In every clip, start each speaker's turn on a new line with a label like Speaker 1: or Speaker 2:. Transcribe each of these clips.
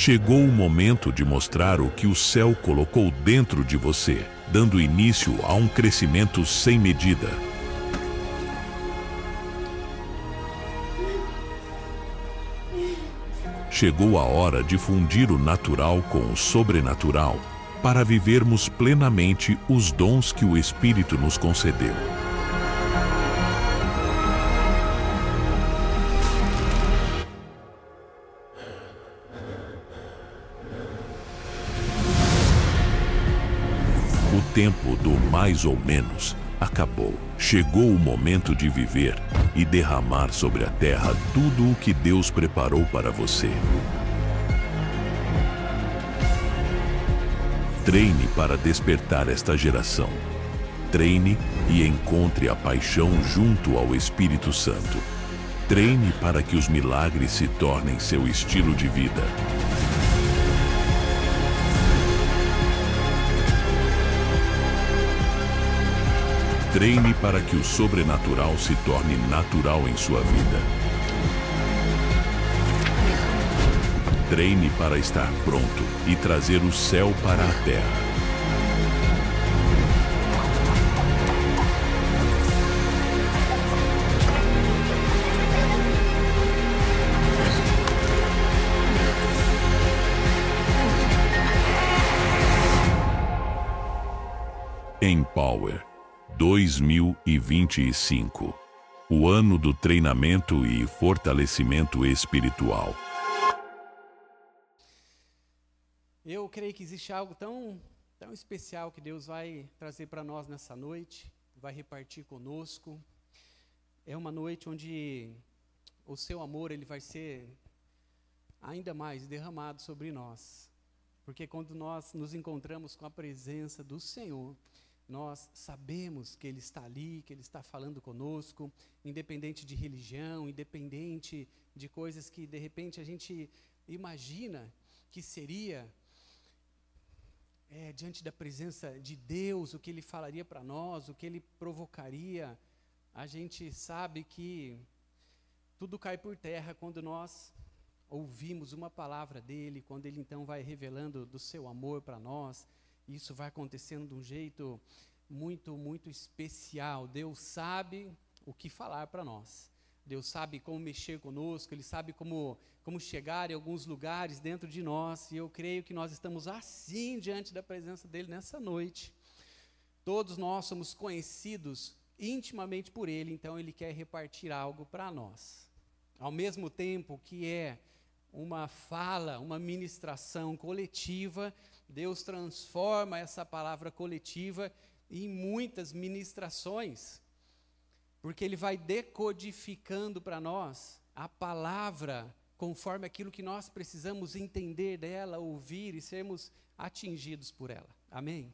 Speaker 1: Chegou o momento de mostrar o que o céu colocou dentro de você, dando início a um crescimento sem medida. Chegou a hora de fundir o natural com o sobrenatural, para vivermos plenamente os dons que o Espírito nos concedeu. O tempo do mais ou menos acabou. Chegou o momento de viver e derramar sobre a terra tudo o que Deus preparou para você. Treine para despertar esta geração. Treine e encontre a paixão junto ao Espírito Santo. Treine para que os milagres se tornem seu estilo de vida. Treine para que o sobrenatural se torne natural em sua vida. Treine para estar pronto e trazer o céu para a terra. Empower 2025, o ano do treinamento e fortalecimento espiritual.
Speaker 2: Eu creio que existe algo tão especial que Deus vai trazer para nós nessa noite, vai repartir conosco. É uma noite onde o seu amor ele vai ser ainda mais derramado sobre nós. Porque quando nós nos encontramos com a presença do Senhor, nós sabemos que Ele está ali, que Ele está falando conosco, independente de religião, independente de coisas que de repente a gente imagina que seria diante da presença de Deus, o que Ele falaria para nós, o que Ele provocaria. A gente sabe que tudo cai por terra quando nós ouvimos uma palavra dEle, quando Ele então vai revelando do seu amor para nós. Isso vai acontecendo de um jeito muito, muito especial. Deus sabe o que falar para nós. Deus sabe como mexer conosco, Ele sabe como chegar em alguns lugares dentro de nós. E eu creio que nós estamos assim diante da presença dEle nessa noite. Todos nós somos conhecidos intimamente por Ele, então Ele quer repartir algo para nós. Ao mesmo tempo que é uma fala, uma ministração coletiva, Deus transforma essa palavra coletiva em muitas ministrações, porque Ele vai decodificando para nós a palavra conforme aquilo que nós precisamos entender dela, ouvir e sermos atingidos por ela. Amém?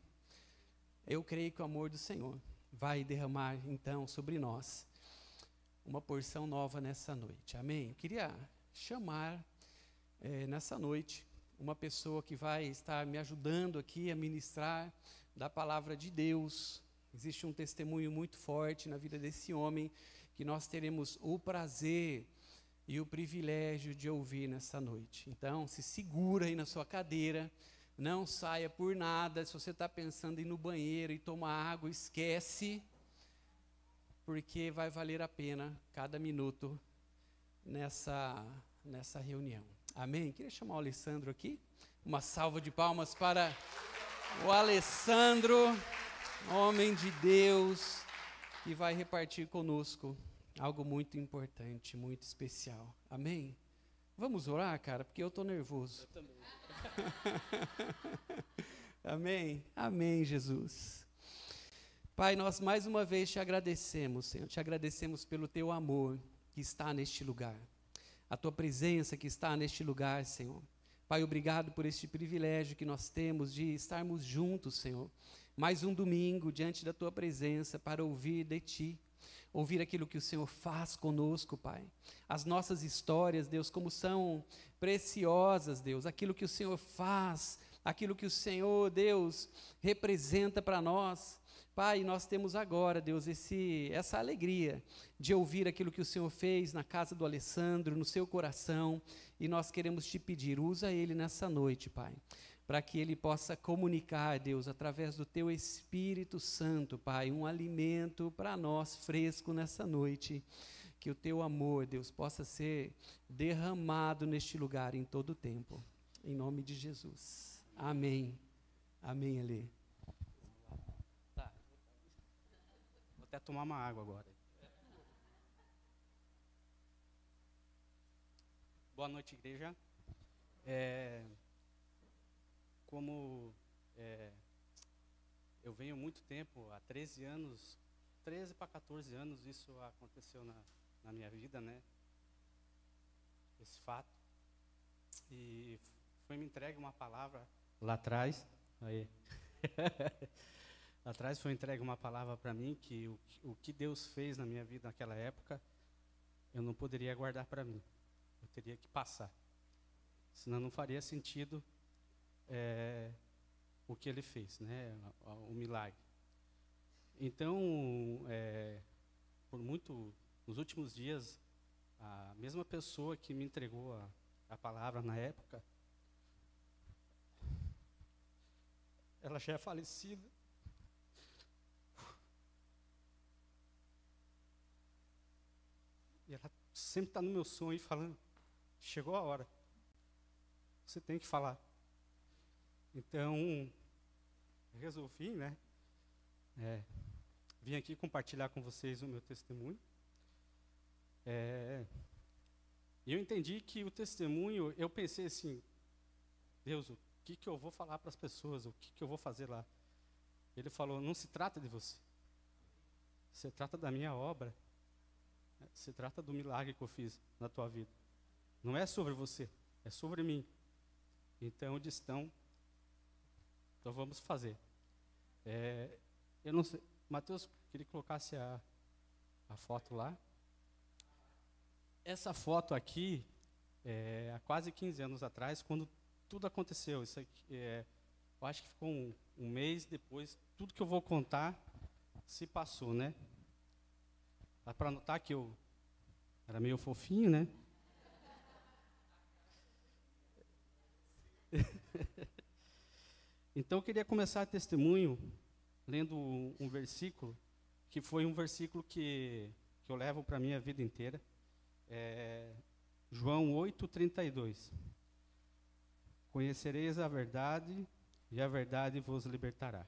Speaker 2: Eu creio que o amor do Senhor vai derramar então sobre nós uma porção nova nessa noite. Amém? Eu queria chamar nessa noite uma pessoa que vai estar me ajudando aqui a ministrar da palavra de Deus. Existe um testemunho muito forte na vida desse homem que nós teremos o prazer e o privilégio de ouvir nessa noite. Então, se segura aí na sua cadeira, não saia por nada. Se você está pensando em ir no banheiro e tomar água, esquece, porque vai valer a pena cada minuto nessa reunião. Amém? Queria chamar o Alessandro aqui. Uma salva de palmas para o Alessandro, homem de Deus, que vai repartir conosco algo muito importante, muito especial. Amém? Vamos orar, cara, porque eu estou nervoso. Eu também. Amém? Amém, Jesus. Pai, nós mais uma vez te agradecemos, Senhor. Te agradecemos pelo teu amor que está neste lugar. A tua presença que está neste lugar, Senhor. Pai, obrigado por este privilégio que nós temos de estarmos juntos, Senhor. Mais um domingo diante da tua presença para ouvir de ti. Ouvir aquilo que o Senhor faz conosco, Pai. As nossas histórias, Deus, como são preciosas, Deus. Aquilo que o Senhor faz, aquilo que o Senhor, Deus, representa para nós. Pai, nós temos agora, Deus, essa alegria de ouvir aquilo que o Senhor fez na casa do Alessandro, no seu coração, e nós queremos te pedir, usa ele nessa noite, Pai, para que ele possa comunicar, Deus, através do teu Espírito Santo, Pai, um alimento para nós fresco nessa noite, que o teu amor, Deus, possa ser derramado neste lugar em todo o tempo, em nome de Jesus. Amém. Amém, Elê.
Speaker 3: Até tomar uma água agora. Boa noite, igreja. Eu venho muito tempo, há 13 anos, 13 para 14 anos, isso aconteceu na minha vida, né? Esse fato. E foi me entregue uma palavra lá atrás. Aí. Lá atrás foi entregue uma palavra para mim que o que Deus fez na minha vida naquela época, eu não poderia guardar para mim. Eu teria que passar. Senão não faria sentido o que Ele fez, né? O milagre. Então, nos últimos dias, a mesma pessoa que me entregou a palavra na época, ela já é falecida. E ela sempre está no meu sonho falando, chegou a hora, você tem que falar. Então, resolvi, né? Vim aqui compartilhar com vocês o meu testemunho. E eu entendi que o testemunho, eu pensei assim, Deus, o que eu vou falar para as pessoas, o que eu vou fazer lá? Ele falou, não se trata de você, se trata da minha obra. Se trata do milagre que eu fiz na tua vida. Não é sobre você, é sobre mim. Então, eu disse, então vamos fazer. Eu não sei, Mateus, queria que colocasse a foto lá. Essa foto aqui, há quase 15 anos atrás, quando tudo aconteceu. Isso aqui, eu acho que ficou um mês depois, tudo que eu vou contar se passou, né? Dá para notar que eu era meio fofinho, né? Então, eu queria começar o testemunho lendo um versículo, que foi um versículo que eu levo para a minha vida inteira. João 8:32. Conhecereis a verdade, e a verdade vos libertará.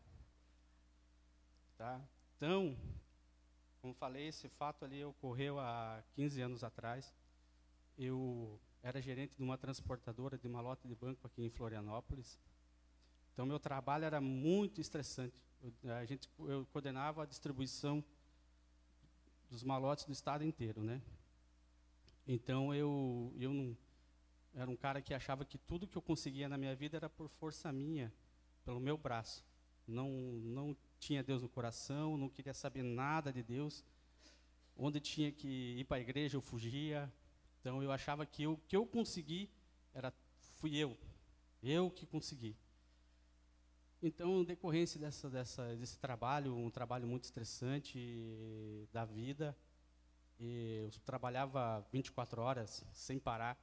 Speaker 3: Tá? Então, como falei, esse fato ali ocorreu há 15 anos atrás. Eu era gerente de uma transportadora de uma lota de banco aqui em Florianópolis. Então, meu trabalho era muito estressante. Eu coordenava a distribuição dos malotes do estado inteiro, né? Então, eu não, era um cara que achava que tudo que eu conseguia na minha vida era por força minha, pelo meu braço. Não tinha Deus no coração, não queria saber nada de Deus. Onde tinha que ir para a igreja, eu fugia. Então, eu achava que o que eu consegui fui eu que consegui. Então, em decorrência desse trabalho, um trabalho muito estressante da vida, eu trabalhava 24 horas sem parar,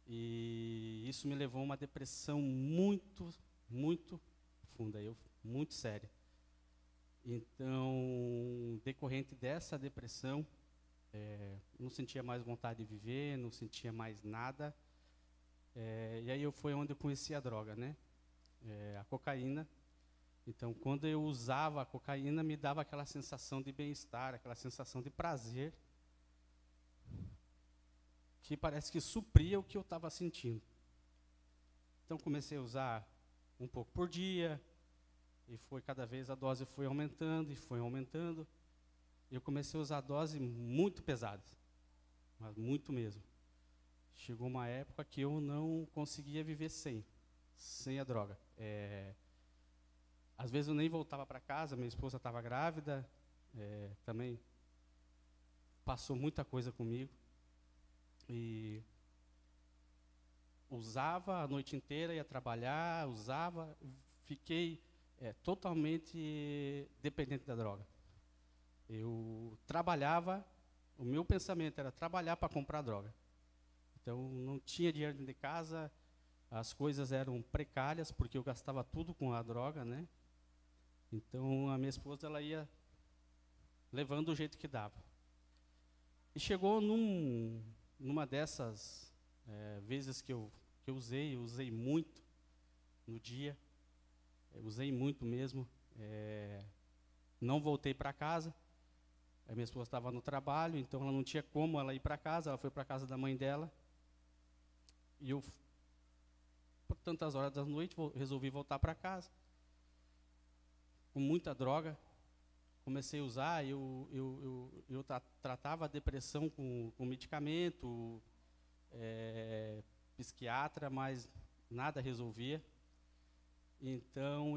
Speaker 3: e isso me levou a uma depressão muito, muito profunda, muito séria. Então, decorrente dessa depressão, não sentia mais vontade de viver, não sentia mais nada. E aí foi onde eu conheci a droga, né? A cocaína. Então, quando eu usava a cocaína, me dava aquela sensação de bem-estar, aquela sensação de prazer, que parece que supria o que eu estava sentindo. Então, comecei a usar um pouco por dia, e foi cada vez a dose foi aumentando, e foi aumentando. E eu comecei a usar doses muito pesadas, mas muito mesmo. Chegou uma época que eu não conseguia viver sem a droga. Às vezes eu nem voltava para casa, minha esposa estava grávida, também passou muita coisa comigo. E usava a noite inteira, ia trabalhar, usava, fiquei totalmente dependente da droga. Eu trabalhava, o meu pensamento era trabalhar para comprar droga. Então, não tinha dinheiro dentro de casa, as coisas eram precárias, porque eu gastava tudo com a droga, né? Então, a minha esposa, ela ia levando do jeito que dava. E chegou numa dessas vezes que eu usei muito no dia, usei muito mesmo, não voltei para casa. A minha esposa estava no trabalho, então ela não tinha como ela ir para casa, ela foi para a casa da mãe dela. E eu, por tantas horas da noite, resolvi voltar para casa. Com muita droga, comecei a usar, eu tratava a depressão com medicamento, psiquiatra, mas nada resolvia. Então,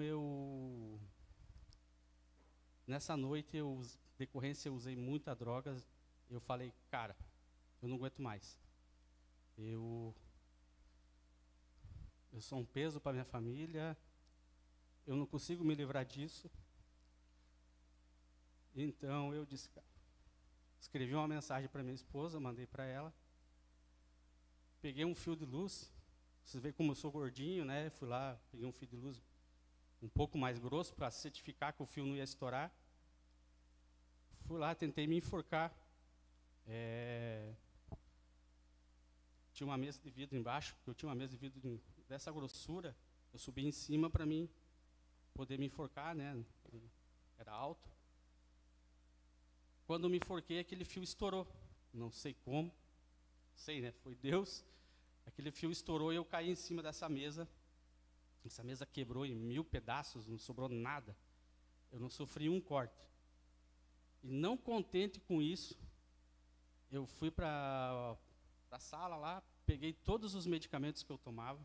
Speaker 3: nessa noite, decorrência, eu usei muita droga. Eu falei, cara, eu não aguento mais. Eu sou um peso para minha família, eu não consigo me livrar disso. Então, eu escrevi uma mensagem para minha esposa, mandei para ela. Peguei um fio de luz. Vocês veem como eu sou gordinho, né? Fui lá, peguei um fio de luz um pouco mais grosso para certificar que o fio não ia estourar. Fui lá, tentei me enforcar. Tinha uma mesa de vidro embaixo, eu tinha uma mesa de vidro dessa grossura. Eu subi em cima para mim poder me enforcar, né? Era alto. Quando eu me enforquei, aquele fio estourou. Não sei como. Sei, né? Foi Deus. Aquele fio estourou e eu caí em cima dessa mesa. Essa mesa quebrou em 1000 pedaços, não sobrou nada. Eu não sofri um corte. E não contente com isso, eu fui para a sala lá, peguei todos os medicamentos que eu tomava,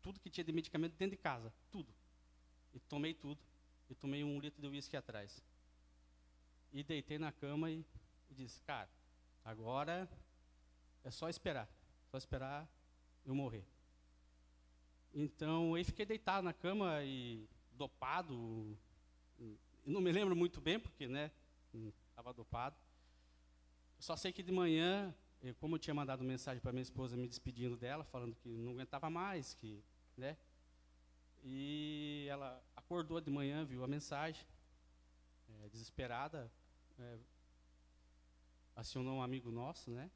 Speaker 3: tudo que tinha de medicamento dentro de casa, tudo. E tomei tudo. E tomei 1 litro de uísque atrás. E deitei na cama e disse, cara, agora é só esperar eu morrer. Então, eu fiquei deitado na cama e dopado, não me lembro muito bem, porque, né, estava dopado. Só sei que de manhã, como eu tinha mandado mensagem para minha esposa me despedindo dela, falando que não aguentava mais, né, e ela acordou de manhã, viu a mensagem, desesperada, acionou um amigo nosso, né,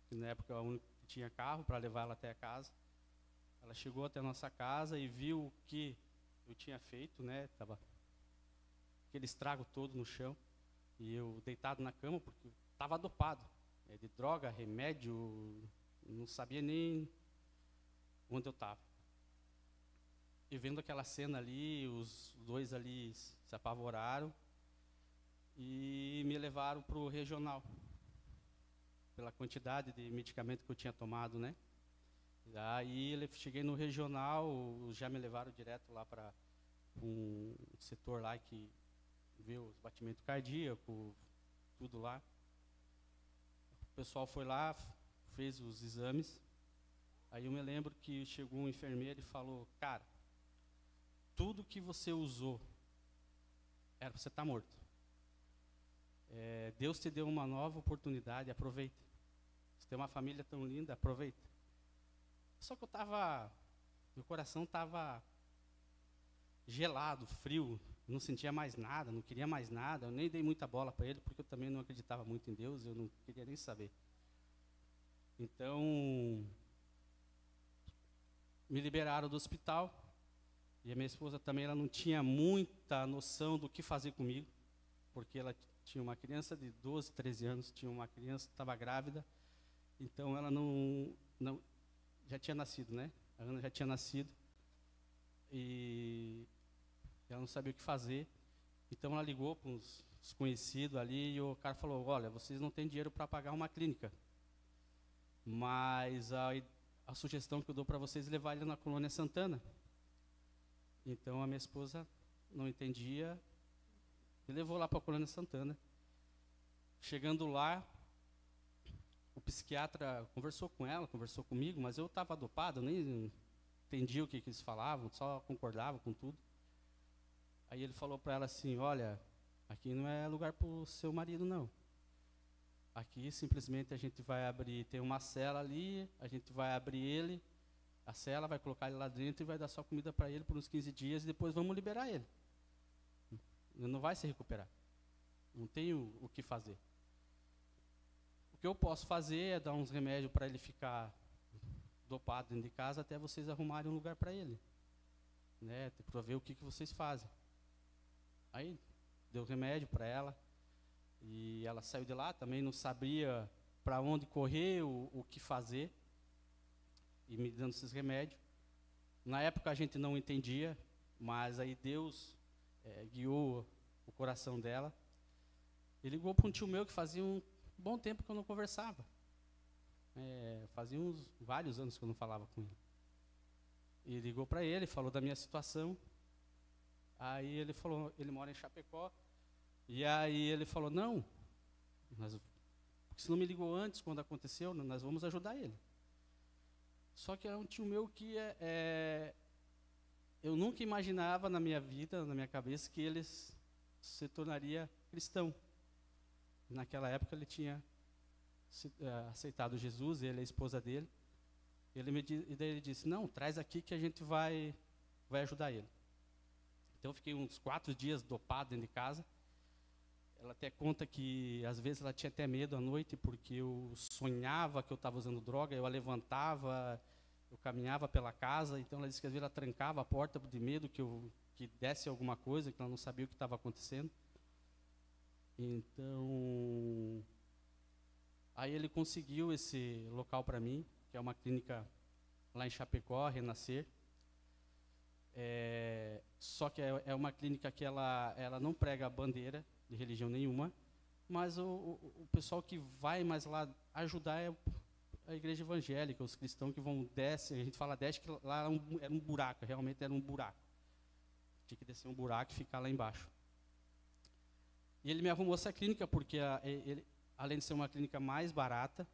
Speaker 3: que na época era o único que tinha carro para levar ela até a casa. Ela chegou até a nossa casa e viu o que eu tinha feito, né? Tava aquele estrago todo no chão. E eu deitado na cama, porque estava dopado. De droga, remédio, não sabia nem onde eu estava. E vendo aquela cena ali, os dois ali se apavoraram e me levaram para o regional. Pela quantidade de medicamento que eu tinha tomado, né? Aí cheguei no regional, já me levaram direto lá para um setor lá que vê os batimentos cardíacos, tudo lá. O pessoal foi lá, fez os exames. Aí eu me lembro que chegou um enfermeiro e falou, cara, tudo que você usou era para você estar morto. Deus te deu uma nova oportunidade, aproveita. Você tem uma família tão linda, aproveita. Só que meu coração estava gelado, frio, não sentia mais nada, não queria mais nada. Eu nem dei muita bola para ele, porque eu também não acreditava muito em Deus, eu não queria nem saber. Então, me liberaram do hospital, e a minha esposa também ela não tinha muita noção do que fazer comigo, porque ela tinha uma criança de 12, 13 anos, tinha uma criança que estava grávida, então ela não já tinha nascido, né? A Ana já tinha nascido e ela não sabia o que fazer. Então ela ligou para uns desconhecidos ali e o cara falou, olha, vocês não têm dinheiro para pagar uma clínica, mas a sugestão que eu dou para vocês é levar ele na Colônia Santana. Então a minha esposa não entendia, me levou lá para a Colônia Santana. Chegando lá, o psiquiatra conversou com ela, conversou comigo, mas eu estava dopado, nem entendia o que eles falavam, só concordava com tudo. Aí ele falou para ela assim, olha, aqui não é lugar para o seu marido, não. Aqui simplesmente a gente vai abrir, tem uma cela ali, a gente vai abrir ele, a cela, vai colocar ele lá dentro e vai dar só comida para ele por uns 15 dias e depois vamos liberar ele. Ele não vai se recuperar. Não tem o que fazer. O que eu posso fazer é dar uns remédios para ele ficar dopado dentro de casa até vocês arrumarem um lugar para ele. Né, para ver o que vocês fazem. Aí deu remédio para ela e ela saiu de lá, também não sabia para onde correr, o que fazer, e me dando esses remédios. Na época a gente não entendia, mas aí Deus guiou o coração dela. E ligou para um tio meu que fazia um bom tempo que eu não conversava. Fazia vários anos que eu não falava com ele. E ligou para ele, falou da minha situação. Aí ele falou, ele mora em Chapecó. E aí ele falou, não, porque se não me ligou antes, quando aconteceu, nós vamos ajudar ele. Só que era um tio meu que eu nunca imaginava na minha vida, na minha cabeça, que ele se tornaria cristão. Naquela época ele tinha aceitado Jesus, ele e a esposa dele. E daí ele disse, não, traz aqui que a gente vai ajudar ele. Então eu fiquei uns 4 dias dopado dentro de casa. Ela até conta que às vezes ela tinha até medo à noite, porque eu sonhava que eu estava usando droga, eu a levantava, eu caminhava pela casa, então ela disse que às vezes ela trancava a porta de medo que desse alguma coisa, que ela não sabia o que estava acontecendo. Então, aí ele conseguiu esse local para mim, que é uma clínica lá em Chapecó, Renascer. Só que é uma clínica que ela não prega bandeira de religião nenhuma, mas o pessoal que vai mais lá ajudar é a igreja evangélica, os cristãos que vão descer, a gente fala desce, que lá era um buraco, realmente era um buraco. Tinha que descer um buraco e ficar lá embaixo. E ele me arrumou essa clínica porque, além de ser uma clínica mais barata,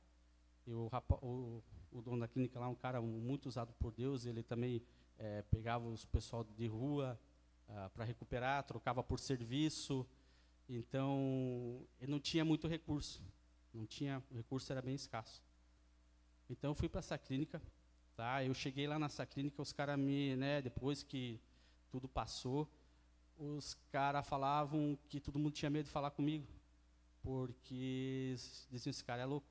Speaker 3: o dono da clínica lá é um cara muito usado por Deus, ele também pegava os pessoal de rua para recuperar, trocava por serviço, então ele não tinha muito recurso, o recurso era bem escasso. Então eu fui para essa clínica, tá? Eu cheguei lá nessa clínica, os caras depois que tudo passou, os caras falavam que todo mundo tinha medo de falar comigo, porque diziam, esse cara é louco,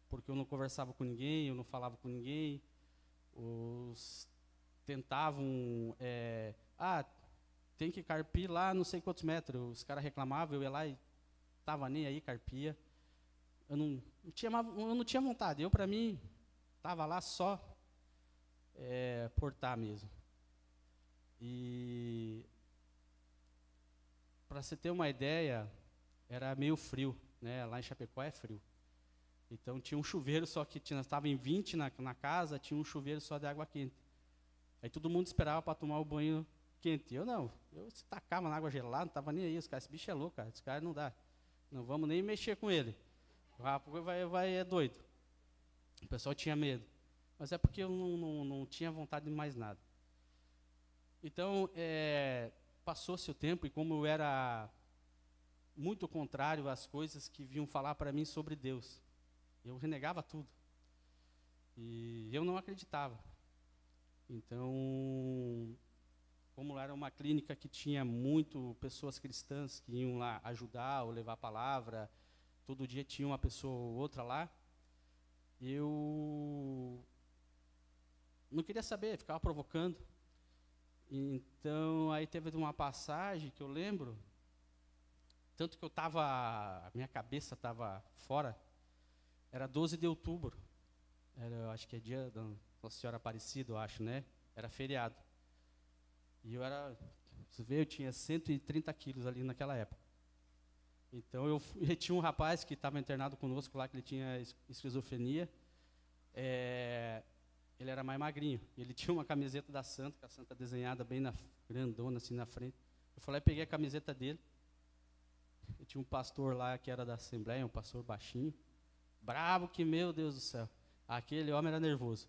Speaker 3: porque eu não conversava com ninguém, eu não falava com ninguém, tentavam, tem que carpir lá não sei quantos metros, os caras reclamavam, eu ia lá e estava nem aí, carpia. Eu não tinha vontade, para mim, estava lá só portar mesmo. E, para você ter uma ideia, era meio frio, né? Lá em Chapecó é frio. Então tinha um chuveiro, só que estava em 20 na casa, tinha um chuveiro só de água quente. Aí todo mundo esperava para tomar o banho quente. Eu não, eu se tacava na água gelada, não estava nem aí. Esse bicho é louco, cara, esse cara não dá. Não vamos nem mexer com ele. O rapaz é doido. O pessoal tinha medo. Mas é porque eu não tinha vontade de mais nada. Então, passou-se o tempo, e como eu era muito contrário às coisas que vinham falar para mim sobre Deus, eu renegava tudo. E eu não acreditava. Então, como era uma clínica que tinha muito pessoas cristãs que iam lá ajudar ou levar a palavra, todo dia tinha uma pessoa ou outra lá, eu não queria saber, ficava provocando. Então, aí teve uma passagem que eu lembro, tanto que a minha cabeça estava fora, era 12 de outubro, eu acho que é dia da Nossa Senhora Aparecida, eu acho, né? Era feriado. E você vê, eu tinha 130 quilos ali naquela época. Então, eu tinha um rapaz que estava internado conosco lá, que ele tinha esquizofrenia, ele era mais magrinho, ele tinha uma camiseta da Santa, com a Santa desenhada bem grandona, assim, na frente. Eu falei, peguei a camiseta dele, eu tinha um pastor lá que era da Assembleia, um pastor baixinho, bravo que, meu Deus do céu, aquele homem era nervoso.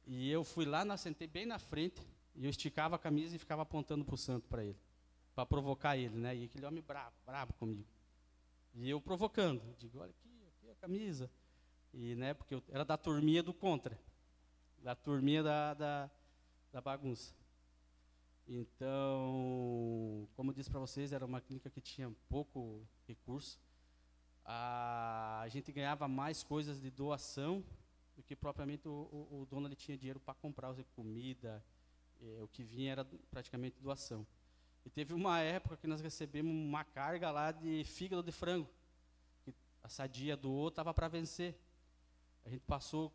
Speaker 3: E eu fui lá, sentei bem na frente, e eu esticava a camisa e ficava apontando para o santo para ele. para provocar ele, né? E aquele homem bravo comigo. E eu provocando, digo, olha aqui a camisa. E, né, porque eu era da turminha do contra, da turminha da bagunça. Então, como eu disse para vocês, era uma clínica que tinha pouco recurso. A gente ganhava mais coisas de doação do que propriamente o dono ele tinha dinheiro para comprar comida. O que vinha era praticamente doação. E teve uma época que nós recebemos uma carga lá de fígado de frango, que a Sadia doou, estava para vencer. A gente passou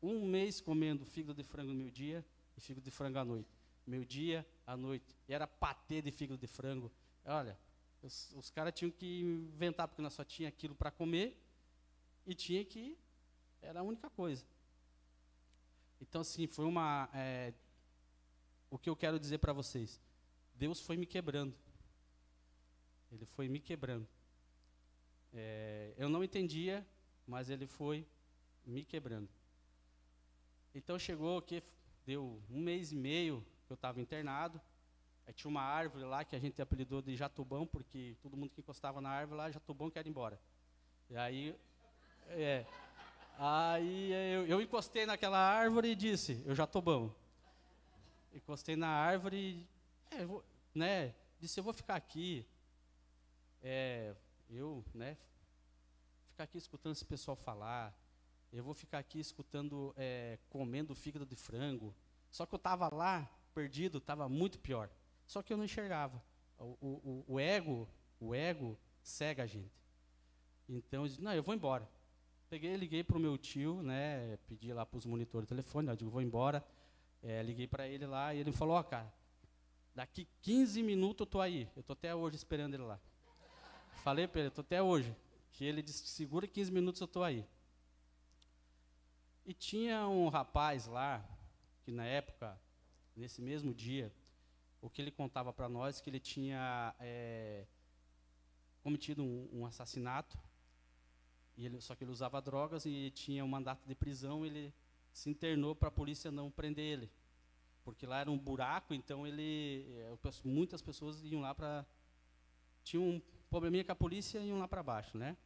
Speaker 3: um mês comendo fígado de frango no meio-dia e fígado de frango à noite. Meio-dia, à noite. E era patê de fígado de frango. Olha, os caras tinham que inventar, porque nós só tinha aquilo para comer e tinha que... Era a única coisa. Então, assim, foi uma... o que eu quero dizer para vocês? Deus foi me quebrando. Ele foi me quebrando. Eu não entendia, mas Ele foi me quebrando. Então chegou que deu 1 mês e meio que eu estava internado. Aí tinha uma árvore lá que a gente apelidou de Jatubão, porque todo mundo que encostava na árvore lá, Jatubão quer ir embora. E aí, eu encostei naquela árvore e disse, eu já tô bom. Encostei na árvore e, disse, eu vou ficar aqui. Ficar aqui escutando esse pessoal falar. Eu vou ficar aqui escutando, comendo fígado de frango. Só que eu estava lá, perdido, estava muito pior. Só que eu não enxergava. O ego cega a gente. Então, eu disse, não, eu vou embora. Liguei para o meu tio, né, pedi lá para os monitores do telefone, eu digo, vou embora. Liguei para ele lá e ele falou, cara, daqui 15 minutos eu estou aí. Eu estou até hoje esperando ele lá. Falei para ele, estou até hoje. Que ele disse, segura 15 minutos eu estou aí. E tinha um rapaz lá, que na época, nesse mesmo dia, o que ele contava para nós, que ele tinha cometido um assassinato, só que ele usava drogas e tinha um mandato de prisão, ele se internou para a polícia não prender ele. Porque lá era um buraco, então muitas pessoas iam lá para... Tinha um probleminha com a polícia e iam lá para baixo, né?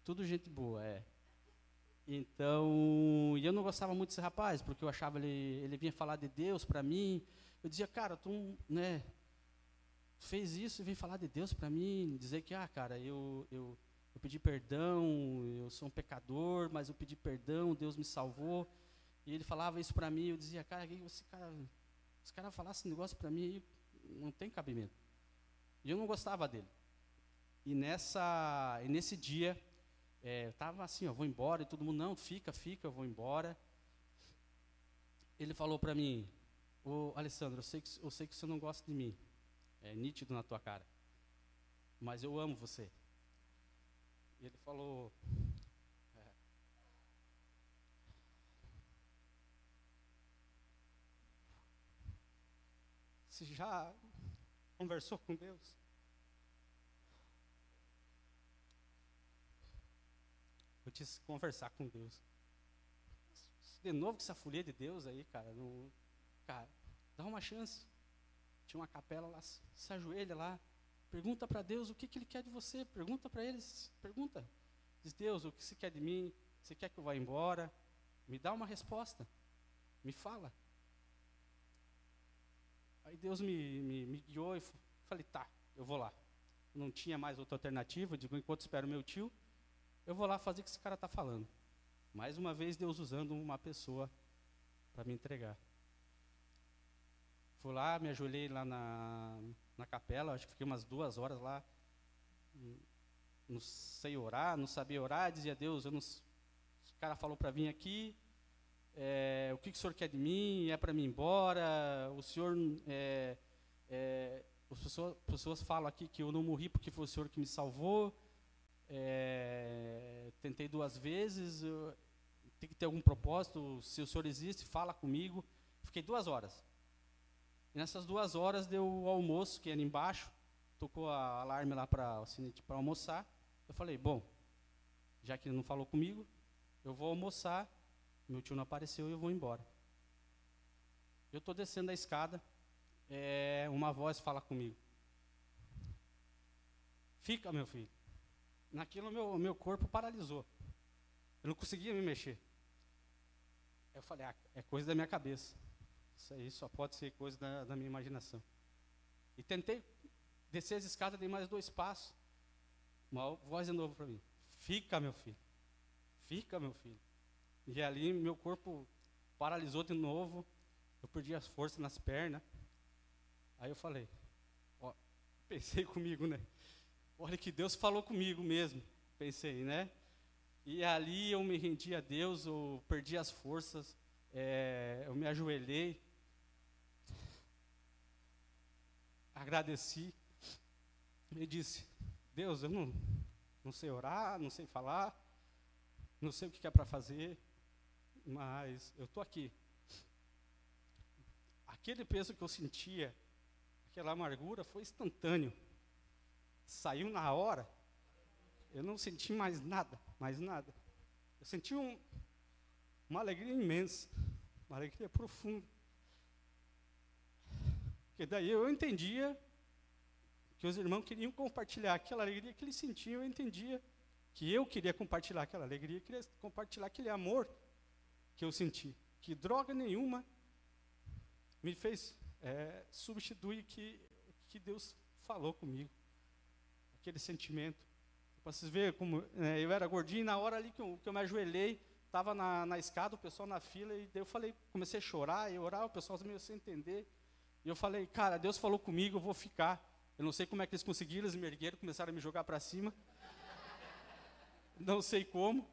Speaker 3: Tudo gente boa, Então, eu não gostava muito desse rapaz, porque eu achava ele vinha falar de Deus para mim. Eu dizia, cara, tu fez isso e vem falar de Deus para mim, dizer que, cara, eu pedi perdão, eu sou um pecador, mas eu pedi perdão, Deus me salvou. E ele falava isso para mim, eu dizia, cara, esse cara falasse esse negócio para mim, não tem cabimento. E eu não gostava dele. E nesse dia, estava assim, vou embora, e todo mundo, não, fica, eu vou embora. Ele falou para mim, ô Alessandro, eu sei que você não gosta de mim, é nítido na tua cara, mas eu amo você. E ele falou, você já conversou com Deus? Eu disse, conversar com Deus. De novo com essa folia de Deus aí, cara. Cara, dá uma chance. Tinha uma capela lá, se ajoelha lá. Pergunta para Deus o que Ele quer de você. Pergunta para Ele, pergunta. Diz, Deus, o que você quer de mim? Você quer que eu vá embora? Me dá uma resposta. Me fala. Aí Deus me guiou e falei, tá, eu vou lá. Não tinha mais outra alternativa. Eu digo, enquanto espero meu tio, eu vou lá fazer o que esse cara está falando. Mais uma vez, Deus usando uma pessoa para me entregar. Fui lá, me ajoelhei lá na capela, acho que fiquei umas 2 horas lá. Não sei orar, não sabia orar, dizia, Deus, o cara falou para vir aqui, o que o senhor quer de mim? É para mim ir embora? O senhor... as pessoas falam aqui que eu não morri porque foi o senhor que me salvou. Tentei 2 vezes, tem que ter algum propósito, se o senhor existe, fala comigo. Fiquei 2 horas. E nessas 2 horas deu o almoço, que era embaixo, tocou a alarme lá para almoçar. Eu falei, bom, já que ele não falou comigo, eu vou almoçar, meu tio não apareceu e eu vou embora. Eu estou descendo a escada, uma voz fala comigo, fica, meu filho. Naquilo, meu corpo paralisou. Eu não conseguia me mexer. Eu falei, é coisa da minha cabeça. Isso aí só pode ser coisa da minha imaginação. E tentei descer as escadas, dei mais 2 passos. Uma voz de novo para mim. Fica, meu filho. Fica, meu filho. E ali, meu corpo paralisou de novo. Eu perdi as forças nas pernas. Aí eu falei, ó, pensei comigo, né? Olha que Deus falou comigo mesmo. Pensei, né? E ali eu me rendi a Deus, eu perdi as forças, eu me ajoelhei, agradeci e disse, Deus, eu não sei orar, não sei falar, não sei o que é para fazer, mas eu estou aqui. Aquele peso que eu sentia, aquela amargura foi instantâneo. Saiu na hora, eu não senti mais nada. Eu senti uma alegria imensa, uma alegria profunda. Porque daí eu entendia que os irmãos queriam compartilhar aquela alegria que eles sentiam, eu entendia que eu queria compartilhar aquela alegria, queria compartilhar aquele amor que eu senti. Que droga nenhuma me fez substituir que Deus falou comigo. Aquele sentimento. Para vocês verem como eu era gordinho, na hora ali que eu me ajoelhei, estava na escada, o pessoal na fila, e daí eu falei, comecei a chorar e orar, o pessoal meio sem entender. E eu falei, cara, Deus falou comigo, eu vou ficar. Eu não sei como é que eles conseguiram, eles me ergueram, começaram a me jogar para cima. Não sei como.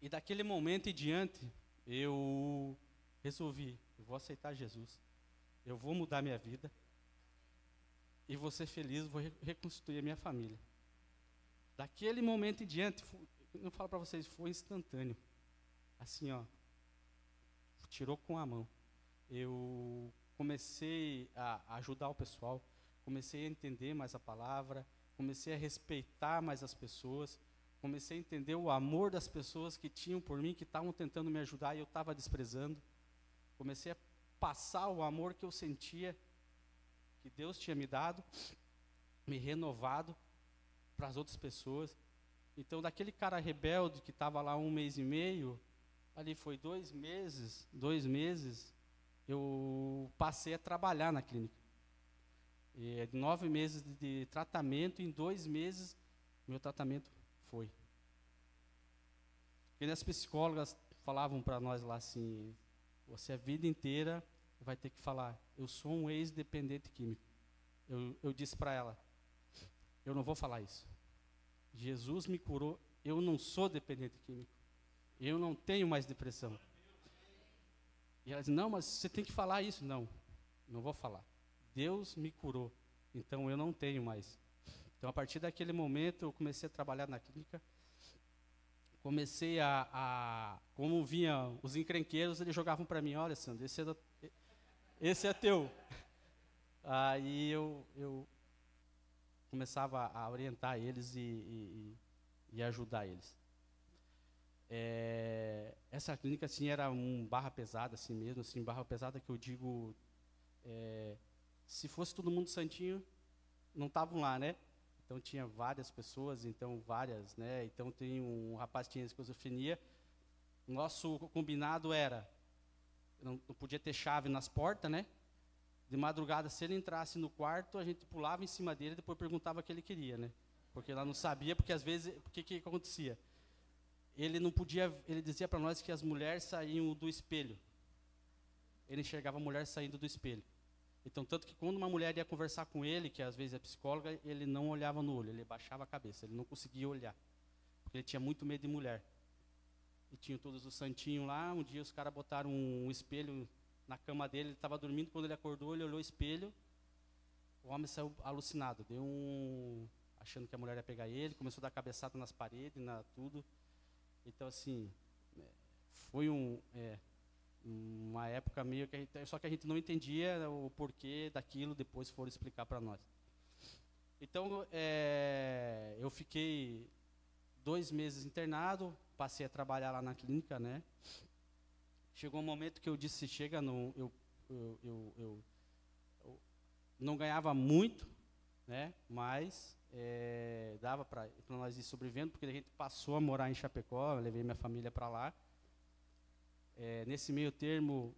Speaker 3: E daquele momento em diante, eu resolvi, eu vou aceitar Jesus. Eu vou mudar minha vida. E vou ser feliz, vou reconstruir a minha família. Daquele momento em diante, eu falo para vocês, foi instantâneo. Assim, ó, tirou com a mão. Eu comecei a ajudar o pessoal, comecei a entender mais a palavra, comecei a respeitar mais as pessoas, comecei a entender o amor das pessoas que tinham por mim, que estavam tentando me ajudar e eu estava desprezando. Comecei a passar o amor que eu sentia, que Deus tinha me dado, me renovado para as outras pessoas. Então, daquele cara rebelde que estava lá 1 mês e meio, ali foi 2 meses, eu passei a trabalhar na clínica. E 9 meses de tratamento, em 2 meses, meu tratamento foi. E as psicólogas falavam para nós lá assim, você a vida inteira vai ter que falar, eu sou um ex-dependente químico. Eu disse para ela, eu não vou falar isso. Jesus me curou, eu não sou dependente químico. Eu não tenho mais depressão. E ela disse, não, mas você tem que falar isso. Não vou falar. Deus me curou, então eu não tenho mais. Então, a partir daquele momento, eu comecei a trabalhar na clínica. Comecei como vinha os encrenqueiros, eles jogavam para mim, olha, Sandro, esse é teu. Aí eu começava a orientar eles e ajudar eles. Essa clínica assim era barra pesada assim mesmo, assim, barra pesada que eu digo, se fosse todo mundo santinho, não estavam lá, né? Então tinha várias pessoas, então né? Então tem um rapaz que tinha esquizofrenia. Nosso combinado era, não podia ter chave nas portas, né? De madrugada, se ele entrasse no quarto, a gente pulava em cima dele e depois perguntava o que ele queria, né? Porque ela não sabia, porque às vezes, o que acontecia? Ele não podia, ele dizia para nós que as mulheres saíam do espelho. Ele enxergava a mulher saindo do espelho. Então, tanto que quando uma mulher ia conversar com ele, que às vezes é psicóloga, ele não olhava no olho, ele baixava a cabeça, ele não conseguia olhar. Porque ele tinha muito medo de mulher. E tinha todos os santinhos lá, um dia os caras botaram um espelho na cama dele, ele estava dormindo, quando ele acordou, ele olhou o espelho, o homem saiu alucinado, achando que a mulher ia pegar ele, começou a dar cabeçada nas paredes, tudo. Então, assim, foi uma época meio que só que a gente não entendia o porquê daquilo, depois foram explicar para nós. Então, eu fiquei 2 meses internado, passei a trabalhar lá na clínica, né? Chegou um momento que eu disse, eu não ganhava muito, né? Mas dava para nós ir sobrevivendo, porque a gente passou a morar em Chapecó, eu levei minha família para lá. Nesse meio termo,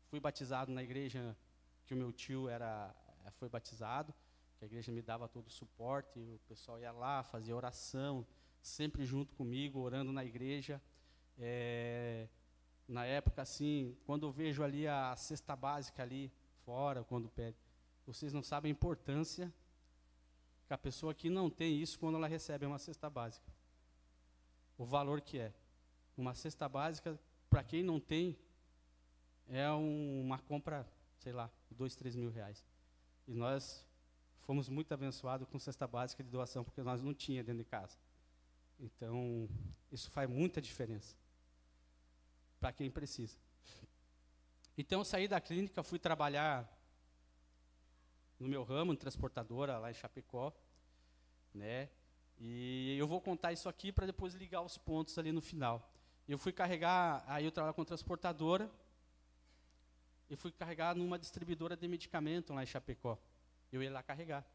Speaker 3: fui batizado na igreja que o meu tio foi batizado, que a igreja me dava todo o suporte, o pessoal ia lá, fazia oração, sempre junto comigo, orando na igreja. Na época, assim, quando eu vejo ali a cesta básica ali fora, quando pede, vocês não sabem a importância que a pessoa que não tem isso, quando ela recebe uma cesta básica. O valor que é. Uma cesta básica, para quem não tem, é uma compra, sei lá, 2, 3 mil reais. E nós fomos muito abençoados com cesta básica de doação, porque nós não tínhamos dentro de casa. Então, isso faz muita diferença para quem precisa. Então, eu saí da clínica, fui trabalhar no meu ramo, em transportadora, lá em Chapecó, né? E eu vou contar isso aqui para depois ligar os pontos ali no final. Eu fui carregar, aí eu trabalho com transportadora, e fui carregar numa distribuidora de medicamento lá em Chapecó. Eu ia lá carregar.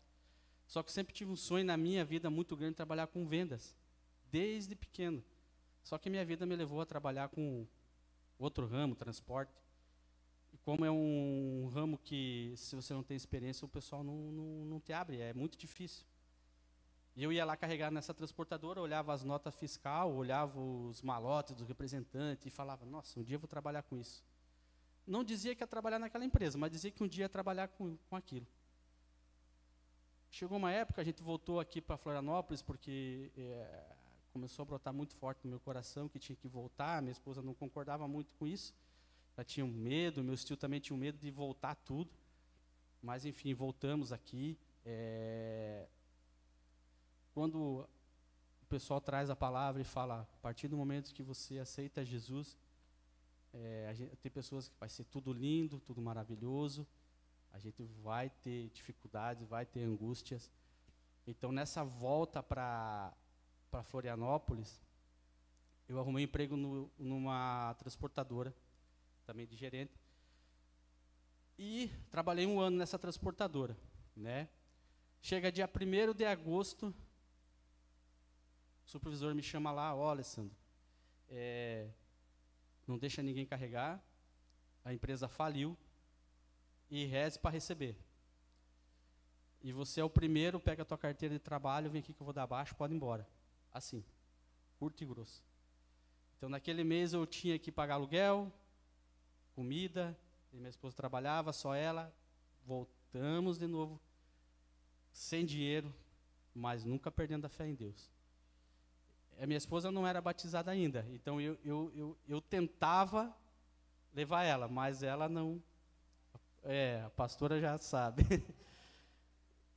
Speaker 3: Só que eu sempre tive um sonho na minha vida muito grande de trabalhar com vendas, desde pequeno. Só que minha vida me levou a trabalhar com outro ramo, transporte. E como é um ramo que, se você não tem experiência, o pessoal não te abre, é muito difícil. E eu ia lá carregar nessa transportadora, olhava as notas fiscais, olhava os malotes dos representantes e falava, nossa, um dia eu vou trabalhar com isso. Não dizia que ia trabalhar naquela empresa, mas dizia que um dia ia trabalhar com aquilo. Chegou uma época, a gente voltou aqui para Florianópolis, porque começou a brotar muito forte no meu coração que tinha que voltar, minha esposa não concordava muito com isso, ela tinha medo, meus tios também tinham medo de voltar tudo, mas enfim, voltamos aqui. Quando o pessoal traz a palavra e fala, a partir do momento que você aceita Jesus, tem pessoas que vai ser tudo lindo, tudo maravilhoso, a gente vai ter dificuldades, vai ter angústias. Então, nessa volta para Florianópolis, eu arrumei um emprego numa transportadora, também de gerente, e trabalhei 1 ano nessa transportadora, né? Chega dia 1º de agosto, o supervisor me chama lá, ó, Alessandro, não deixa ninguém carregar, a empresa faliu, e reze para receber. E você é o primeiro, pega a tua carteira de trabalho, vem aqui que eu vou dar baixo, pode ir embora. Assim, curto e grosso. Então, naquele mês eu tinha que pagar aluguel, comida, e minha esposa trabalhava, só ela. Voltamos de novo, sem dinheiro, mas nunca perdendo a fé em Deus. A minha esposa não era batizada ainda, então eu tentava levar ela, mas ela não... a pastora já sabe.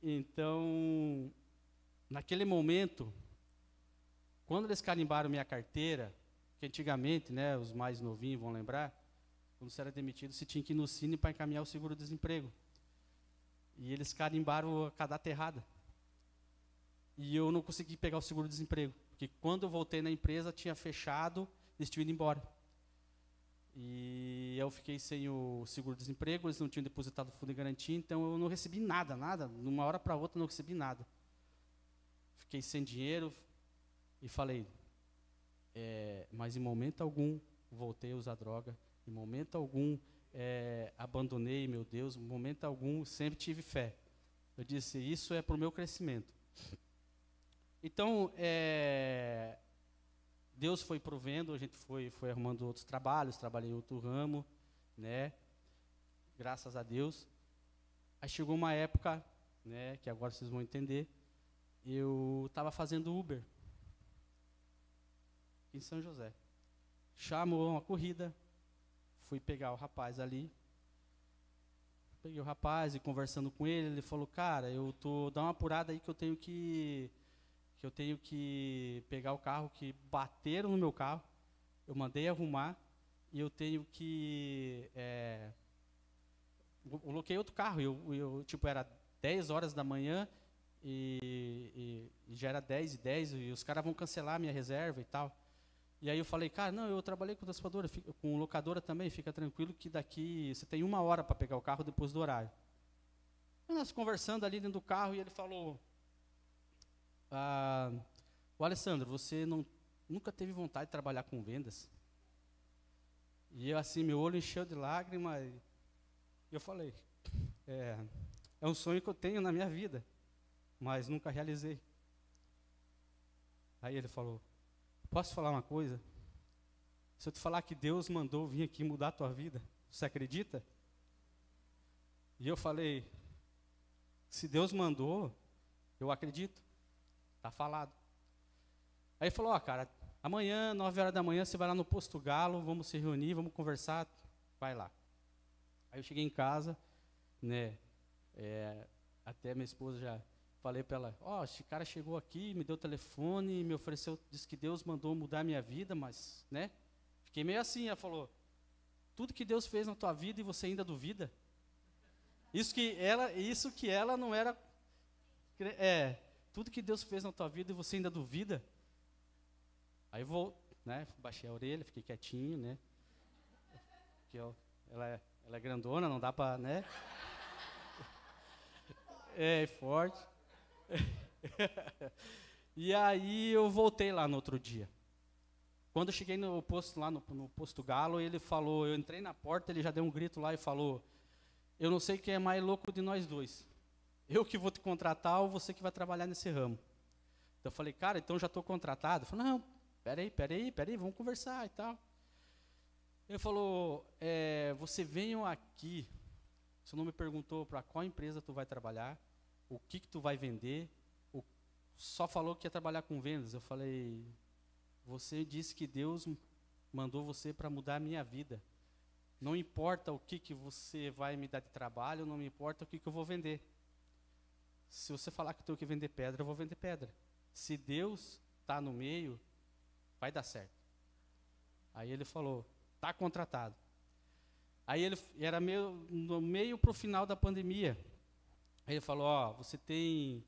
Speaker 3: Então, naquele momento, quando eles carimbaram minha carteira, que antigamente, né, os mais novinhos vão lembrar, quando você era demitido, você tinha que ir no Cine para encaminhar o seguro-desemprego. E eles carimbaram a cadastro errada. E eu não consegui pegar o seguro-desemprego, porque quando eu voltei na empresa, tinha fechado, eles tinham ido embora. E eu fiquei sem o seguro-desemprego, eles não tinham depositado o fundo de garantia, então eu não recebi nada, de uma hora para outra não recebi nada. Fiquei sem dinheiro e falei, mas em momento algum voltei a usar droga, em momento algum abandonei, meu Deus, em momento algum sempre tive fé. Eu disse, isso é para o meu crescimento. Então, Deus foi provendo, a gente foi arrumando outros trabalhos, trabalhei em outro ramo, né? Graças a Deus. Aí chegou uma época, né, que agora vocês vão entender, eu estava fazendo Uber em São José. Chamou uma corrida, fui pegar o rapaz ali, peguei o rapaz e conversando com ele falou, cara, dá uma apurada aí que eu tenho que pegar o carro, que bateram no meu carro, eu mandei arrumar, e eu tenho que... eu coloquei outro carro, tipo, era 10 horas da manhã, e já era 10h10, e os caras vão cancelar a minha reserva e tal. E aí eu falei, cara, não, eu trabalhei com transportadora, com locadora também, fica tranquilo que daqui, você tem 1 hora para pegar o carro depois do horário. Nós conversando ali dentro do carro e ele falou, o Alessandro, você nunca teve vontade de trabalhar com vendas? E eu assim, meu olho encheu de lágrimas, e eu falei, é um sonho que eu tenho na minha vida, mas nunca realizei. Aí ele falou, posso falar uma coisa? Se eu te falar que Deus mandou vir aqui mudar a tua vida, você acredita? E eu falei, se Deus mandou, eu acredito, está falado. Aí ele falou, cara, amanhã, 9 horas da manhã, você vai lá no Posto Galo, vamos se reunir, vamos conversar, vai lá. Aí eu cheguei em casa, né, até minha esposa já falei para ela, esse cara chegou aqui, me deu o telefone, me ofereceu, disse que Deus mandou mudar a minha vida, mas, né, fiquei meio assim. Ela falou, tudo que Deus fez na tua vida e você ainda duvida? Isso que ela não era, tudo que Deus fez na tua vida e você ainda duvida? Aí eu baixei a orelha, fiquei quietinho, né, porque ela é grandona, não dá para, né, forte. E aí eu voltei lá no outro dia. Quando eu cheguei no posto, lá no Posto Galo, ele falou, eu entrei na porta, ele já deu um grito lá e falou, eu não sei quem é mais louco de nós dois, eu que vou te contratar ou você que vai trabalhar nesse ramo. Então eu falei, cara, então já estou contratado? Ele falou, não, peraí, vamos conversar e tal. Ele falou, você veio aqui, você não me perguntou para qual empresa tu vai trabalhar, o que tu vai vender, só falou que ia trabalhar com vendas. Eu falei, você disse que Deus mandou você para mudar a minha vida. Não importa o que você vai me dar de trabalho, não me importa o que eu vou vender. Se você falar que eu tenho que vender pedra, eu vou vender pedra. Se Deus está no meio, vai dar certo. Aí ele falou, está contratado. Aí ele era no meio para o final da pandemia. Aí ele falou, você tem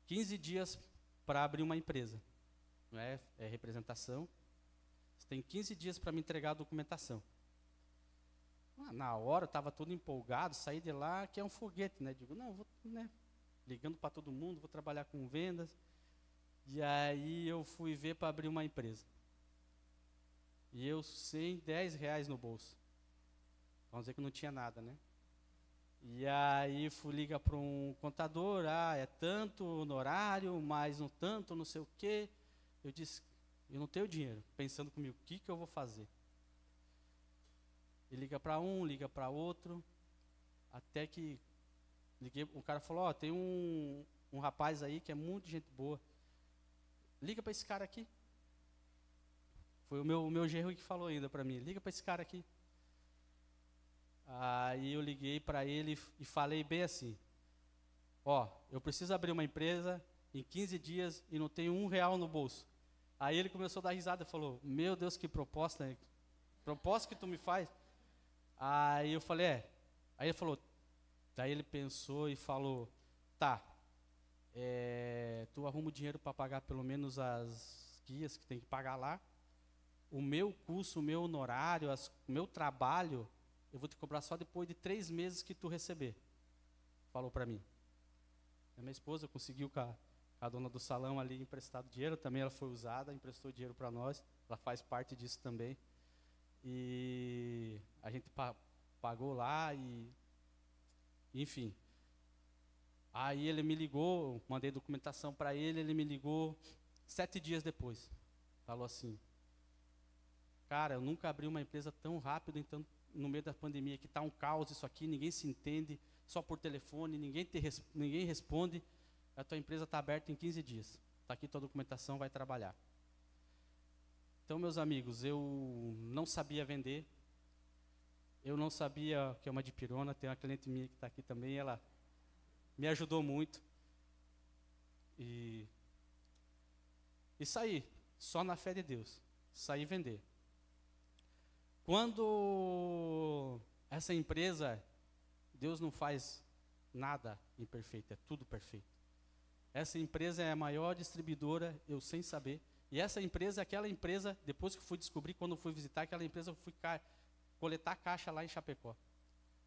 Speaker 3: 15 dias para abrir uma empresa. Não é representação. Você tem 15 dias para me entregar a documentação. Na hora, eu estava todo empolgado, saí de lá, que é um foguete, né? Digo, não, vou, né, ligando para todo mundo, vou trabalhar com vendas. E aí eu fui ver para abrir uma empresa. E eu sem R$10 no bolso. Vamos dizer que não tinha nada, né? E aí fui ligar para um contador, é tanto honorário, mais um tanto, não sei o quê. Eu disse, eu não tenho dinheiro, pensando comigo, o que eu vou fazer? E liga para um, liga para outro, até que liguei, o cara falou, tem um rapaz aí que é muito gente boa, liga para esse cara aqui. Foi o meu genro que falou ainda para mim, liga para esse cara aqui. Aí eu liguei para ele e falei bem assim, eu preciso abrir uma empresa em 15 dias e não tenho R$1 no bolso. Aí ele começou a dar risada e falou, meu Deus, que proposta, né? Proposta que tu me faz? Aí eu falei, Aí ele falou, daí ele pensou e falou, tá, tu arruma o dinheiro para pagar pelo menos as guias que tem que pagar lá, o meu curso, o meu honorário, o meu trabalho, eu vou te cobrar só depois de 3 meses que tu receber. Falou para mim. A minha esposa conseguiu com a dona do salão ali emprestado dinheiro, também ela foi usada, emprestou dinheiro para nós, ela faz parte disso também. E a gente pagou lá e, enfim. Aí ele me ligou, mandei documentação para ele me ligou 7 dias depois. Falou assim, cara, eu nunca abri uma empresa tão rápido, então, no meio da pandemia, que está um caos isso aqui, ninguém se entende, só por telefone, ninguém responde, a tua empresa está aberta em 15 dias. Está aqui tua documentação, vai trabalhar. Então, meus amigos, eu não sabia vender, eu não sabia que é uma dipirona, tem uma cliente minha que está aqui também, ela me ajudou muito. E saí, só na fé de Deus, saí vender. Quando essa empresa, Deus não faz nada imperfeito, é tudo perfeito. Essa empresa é a maior distribuidora, eu sem saber. E essa empresa é aquela empresa, depois que eu fui descobrir, quando eu fui visitar, aquela empresa eu fui coletar caixa lá em Chapecó.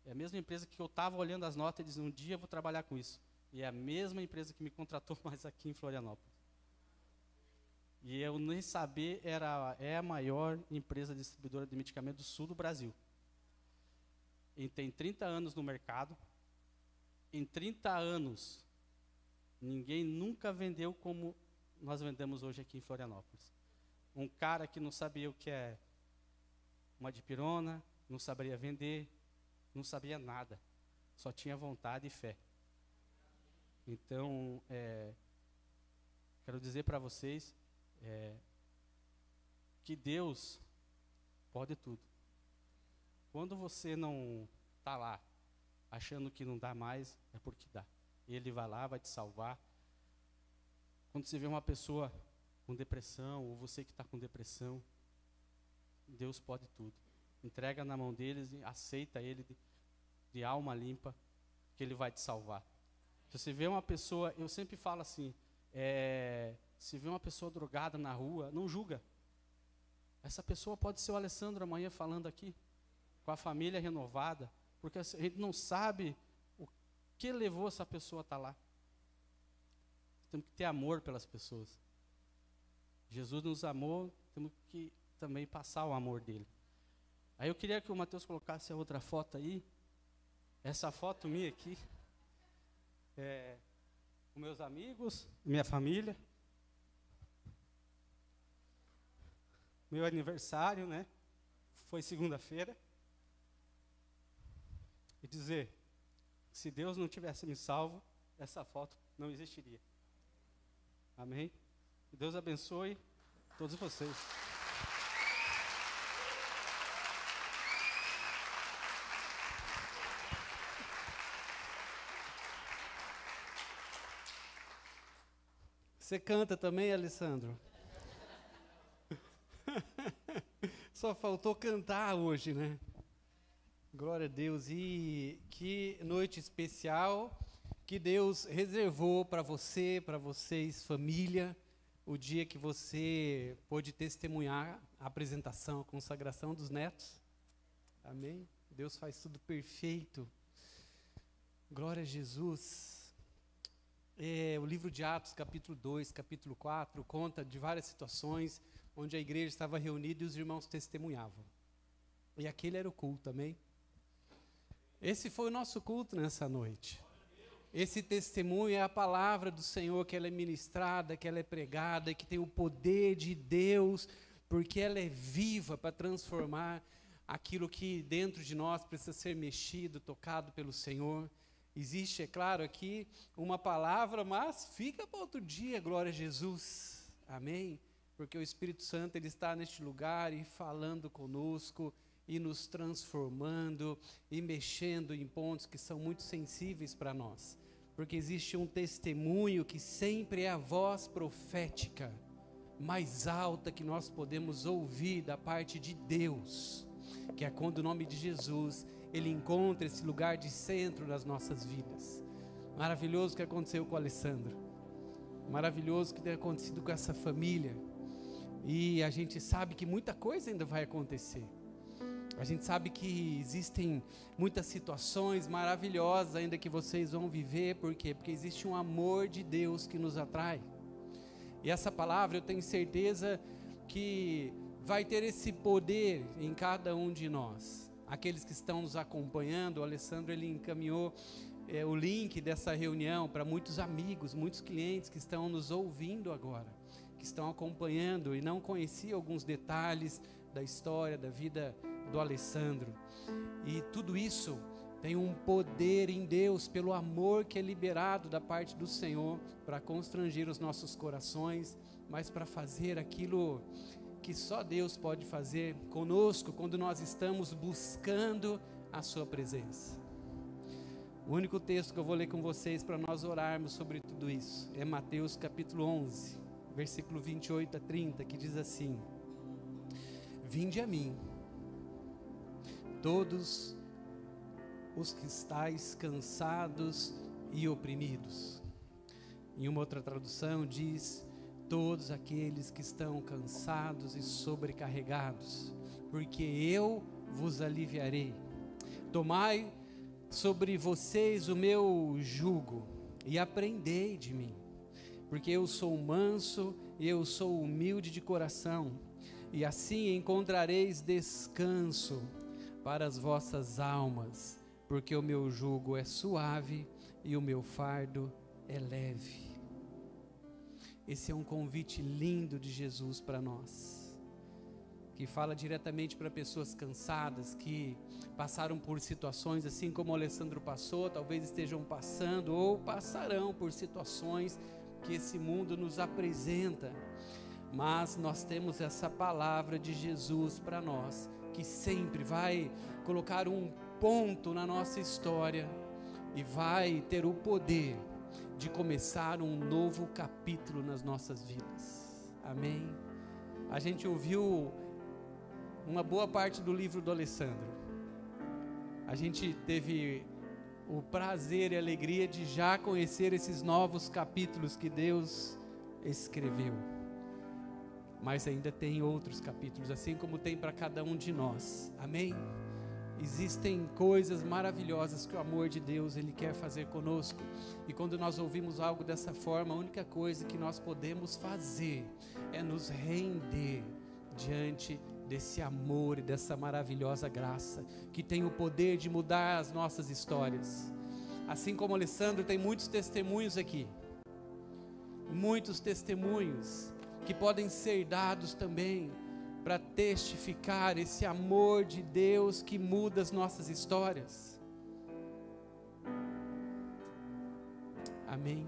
Speaker 3: É a mesma empresa que eu estava olhando as notas e dizendo, um dia eu vou trabalhar com isso. E é a mesma empresa que me contratou mais aqui em Florianópolis. E eu nem saber, é a maior empresa distribuidora de medicamentos do sul do Brasil. E tem 30 anos no mercado. Em 30 anos, ninguém nunca vendeu como nós vendemos hoje aqui em Florianópolis. Um cara que não sabia o que é uma dipirona, não saberia vender, não sabia nada. Só tinha vontade e fé. Então, quero dizer para vocês que Deus pode tudo. Quando você não está lá, achando que não dá mais, é porque dá. Ele vai lá, vai te salvar. Quando você vê uma pessoa com depressão, ou você que está com depressão, Deus pode tudo. Entrega na mão deles e aceita Ele de alma limpa, que Ele vai te salvar. Se você vê uma pessoa, eu sempre falo assim, se vê uma pessoa drogada na rua, não julga. Essa pessoa pode ser o Alessandro amanhã falando aqui, com a família renovada, porque a gente não sabe o que levou essa pessoa a estar lá. Temos que ter amor pelas pessoas. Jesus nos amou, temos que também passar o amor dele. Aí eu queria que o Mateus colocasse a outra foto aí. Essa foto minha aqui, com meus amigos, minha família. Meu aniversário, né? Foi segunda-feira. E dizer, se Deus não tivesse me salvo, essa foto não existiria. Amém? Que Deus abençoe todos vocês.
Speaker 2: Você canta também, Alessandro? Só faltou cantar hoje, né? Glória a Deus. E que noite especial que Deus reservou para você, para vocês, família, o dia que você pôde testemunhar a apresentação, a consagração dos netos. Amém? Deus faz tudo perfeito. Glória a Jesus. O livro de Atos, capítulo 2, capítulo 4, conta de várias situações onde a igreja estava reunida e os irmãos testemunhavam. E aquele era o culto, amém? Esse foi o nosso culto nessa noite. Esse testemunho é a palavra do Senhor, que ela é ministrada, que ela é pregada, que tem o poder de Deus, porque ela é viva para transformar aquilo que dentro de nós precisa ser mexido, tocado pelo Senhor. Existe, é claro, aqui uma palavra, mas fica para outro dia, glória a Jesus. Amém? Porque o Espírito Santo ele está neste lugar e falando conosco, e nos transformando, e mexendo em pontos que são muito sensíveis para nós. Porque existe um testemunho que sempre é a voz profética mais alta que nós podemos ouvir da parte de Deus, que é quando o nome de Jesus ele encontra esse lugar de centro nas nossas vidas. Maravilhoso o que aconteceu com o Alessandro. Maravilhoso o que tem acontecido com essa família. E a gente sabe que muita coisa ainda vai acontecer. A gente sabe que existem muitas situações maravilhosas ainda que vocês vão viver. Por quê? Porque existe um amor de Deus que nos atrai. E essa palavra eu tenho certeza que vai ter esse poder em cada um de nós. Aqueles que estão nos acompanhando, o Alessandro ele encaminhou o link dessa reunião para muitos amigos, muitos clientes que estão nos ouvindo agora, que estão acompanhando e não conheciam alguns detalhes da história, da vida do Alessandro. E tudo isso tem um poder em Deus, pelo amor que é liberado da parte do Senhor, para constranger os nossos corações, mas para fazer aquilo que só Deus pode fazer conosco quando nós estamos buscando a sua presença. O único texto que eu vou ler com vocês para nós orarmos sobre tudo isso é Mateus capítulo 11, versículo 28 a 30, que diz assim: Vinde a mim, todos os que estáis cansados e oprimidos. Em uma outra tradução diz: todos aqueles que estão cansados e sobrecarregados, porque eu vos aliviarei. Tomai sobre vocês o meu jugo e aprendei de mim, porque eu sou manso e eu sou humilde de coração, e assim encontrareis descanso para as vossas almas, porque o meu jugo é suave e o meu fardo é leve. Esse é um convite lindo de Jesus para nós, que fala diretamente para pessoas cansadas, que passaram por situações assim como o Alessandro passou, talvez estejam passando ou passarão por situações que esse mundo nos apresenta, mas nós temos essa palavra de Jesus para nós, que sempre vai colocar um ponto na nossa história e vai ter o poder de começar um novo capítulo nas nossas vidas. Amém? A gente ouviu uma boa parte do livro do Alessandro. A gente teve o prazer e a alegria de já conhecer esses novos capítulos que Deus escreveu. Mas ainda tem outros capítulos, assim como tem para cada um de nós. Amém? Existem coisas maravilhosas que o amor de Deus Ele quer fazer conosco. E quando nós ouvimos algo dessa forma, a única coisa que nós podemos fazer é nos render diante desse amor e dessa maravilhosa graça, que tem o poder de mudar as nossas histórias. Assim como o Alessandro, tem muitos testemunhos aqui. Muitos testemunhos que podem ser dados também para testificar esse amor de Deus que muda as nossas histórias. Amém?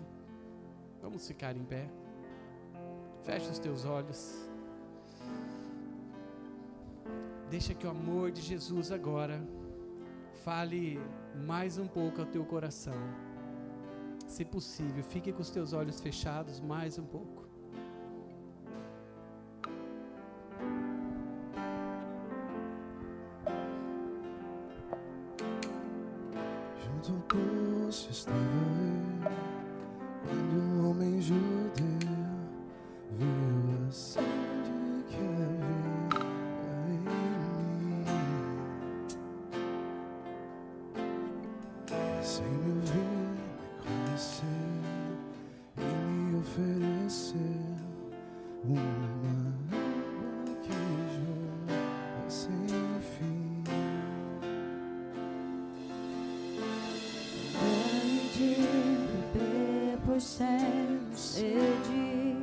Speaker 2: Vamos ficar em pé. Fecha os teus olhos. Deixa que o amor de Jesus agora fale mais um pouco ao teu coração. Se possível, fique com os teus olhos fechados mais um pouco.
Speaker 4: Junto ao poço estava eu, quando um homem judeu viu a sede que havia em mim. Sem me ouvir, me conheceu e me ofereceu uma água que jorra sem fim.
Speaker 5: De beber, pois tenho sede,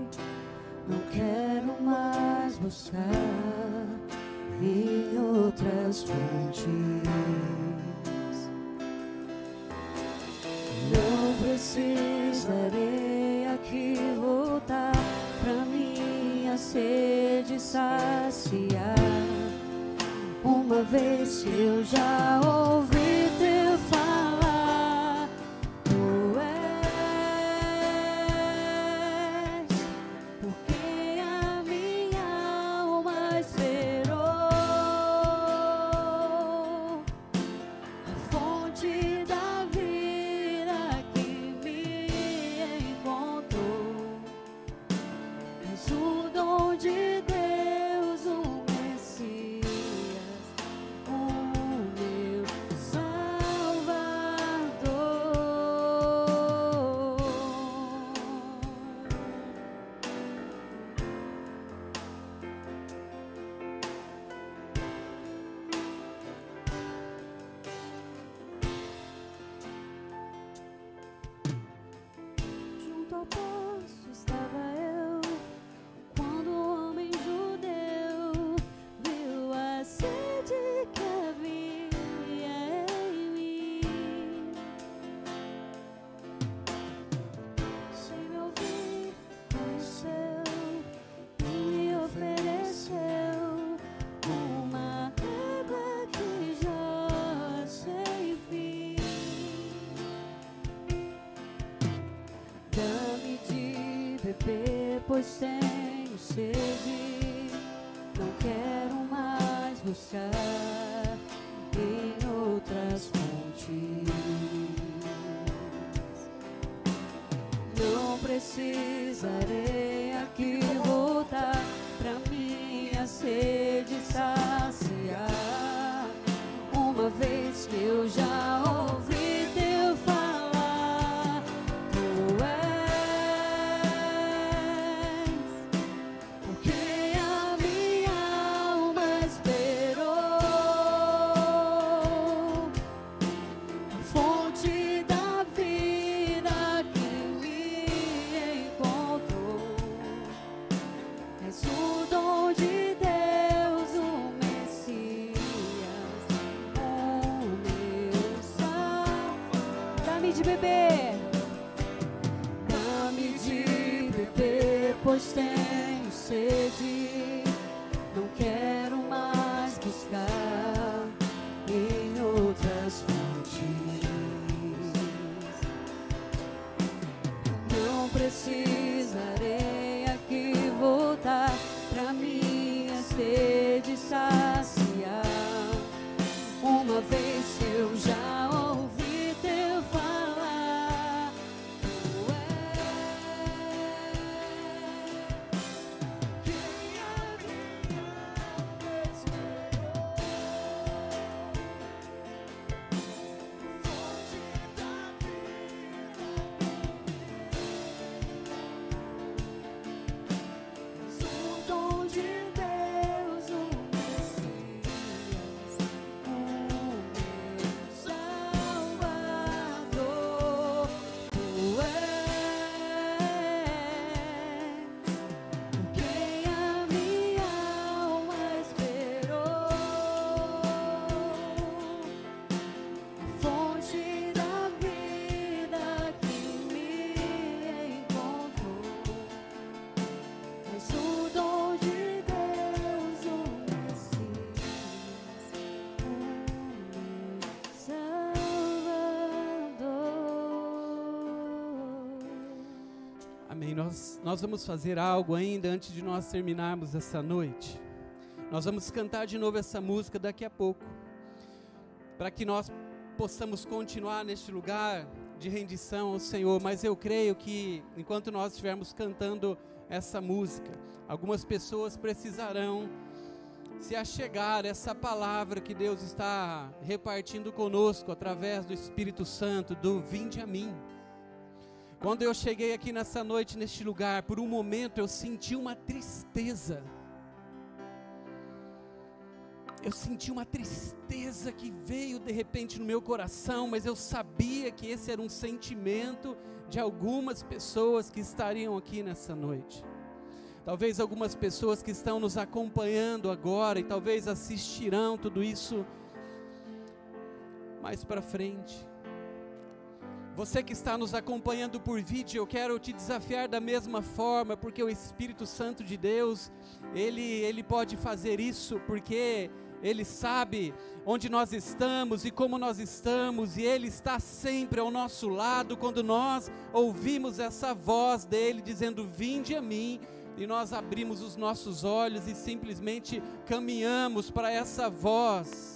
Speaker 5: não quero mais buscar em outras fontes. Não precisarei aqui voltar pra minha sede saciar, uma vez que eu já ouvi teu falar. Pois tenho sede, não quero mais buscar em outras fontes. Não precisarei aqui voltar pra minha sede saciar, uma Uma vez que eu já ouvi teu falar, tu és o que a minha alma esperou, a fonte da vida que me encontrou. És o dom de Deus, o Messias, o meu Salvador. Dá-me de beber, dá-me de beber, pois tenho sede. Não quero mais buscar em outras fontes. Não precisarei aqui voltar pra minha sede saciar. Uma vez que eu já ouvi teu falar, tu és quem a minha alma esperou, fonte da vida. O dom de Deus, o Messias, o meu Salvador. Tu és quem a minha alma esperou, a fonte da vida que me encontrou. És o dom de Deus, o Messias, o meu Salvador.
Speaker 2: Amém. Nós vamos fazer algo ainda antes de nós terminarmos essa noite. Nós vamos cantar de novo essa música daqui a pouco, para que nós possamos continuar neste lugar de rendição ao Senhor. Mas eu creio que enquanto nós estivermos cantando essa música, algumas pessoas precisarão se achegar a essa palavra que Deus está repartindo conosco através do Espírito Santo, do vinde a mim. Quando eu cheguei aqui nessa noite, neste lugar, por um momento eu senti uma tristeza. Eu senti uma tristeza que veio de repente no meu coração, mas eu sabia que esse era um sentimento de algumas pessoas que estariam aqui nessa noite. Talvez algumas pessoas que estão nos acompanhando agora e talvez assistirão tudo isso mais para frente. Você que está nos acompanhando por vídeo, eu quero te desafiar da mesma forma, porque o Espírito Santo de Deus, Ele pode fazer isso, porque Ele sabe onde nós estamos e como nós estamos, e Ele está sempre ao nosso lado, quando nós ouvimos essa voz dEle, dizendo, vinde a mim, e nós abrimos os nossos olhos e simplesmente caminhamos para essa voz.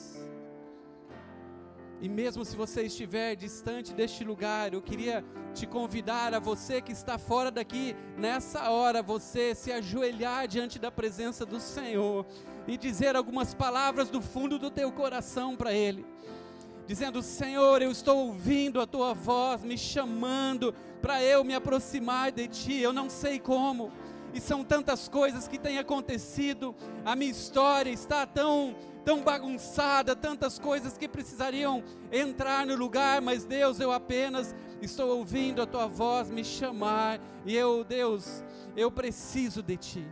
Speaker 2: E mesmo se você estiver distante deste lugar, eu queria te convidar a você que está fora daqui, nessa hora, você se ajoelhar diante da presença do Senhor e dizer algumas palavras do fundo do teu coração para Ele, dizendo, Senhor, eu estou ouvindo a Tua voz, me chamando para eu me aproximar de Ti, eu não sei como, e são tantas coisas que têm acontecido, a minha história está tão bagunçada, tantas coisas que precisariam entrar no lugar, mas Deus, eu apenas estou ouvindo a Tua voz me chamar, e Deus, eu preciso de Ti.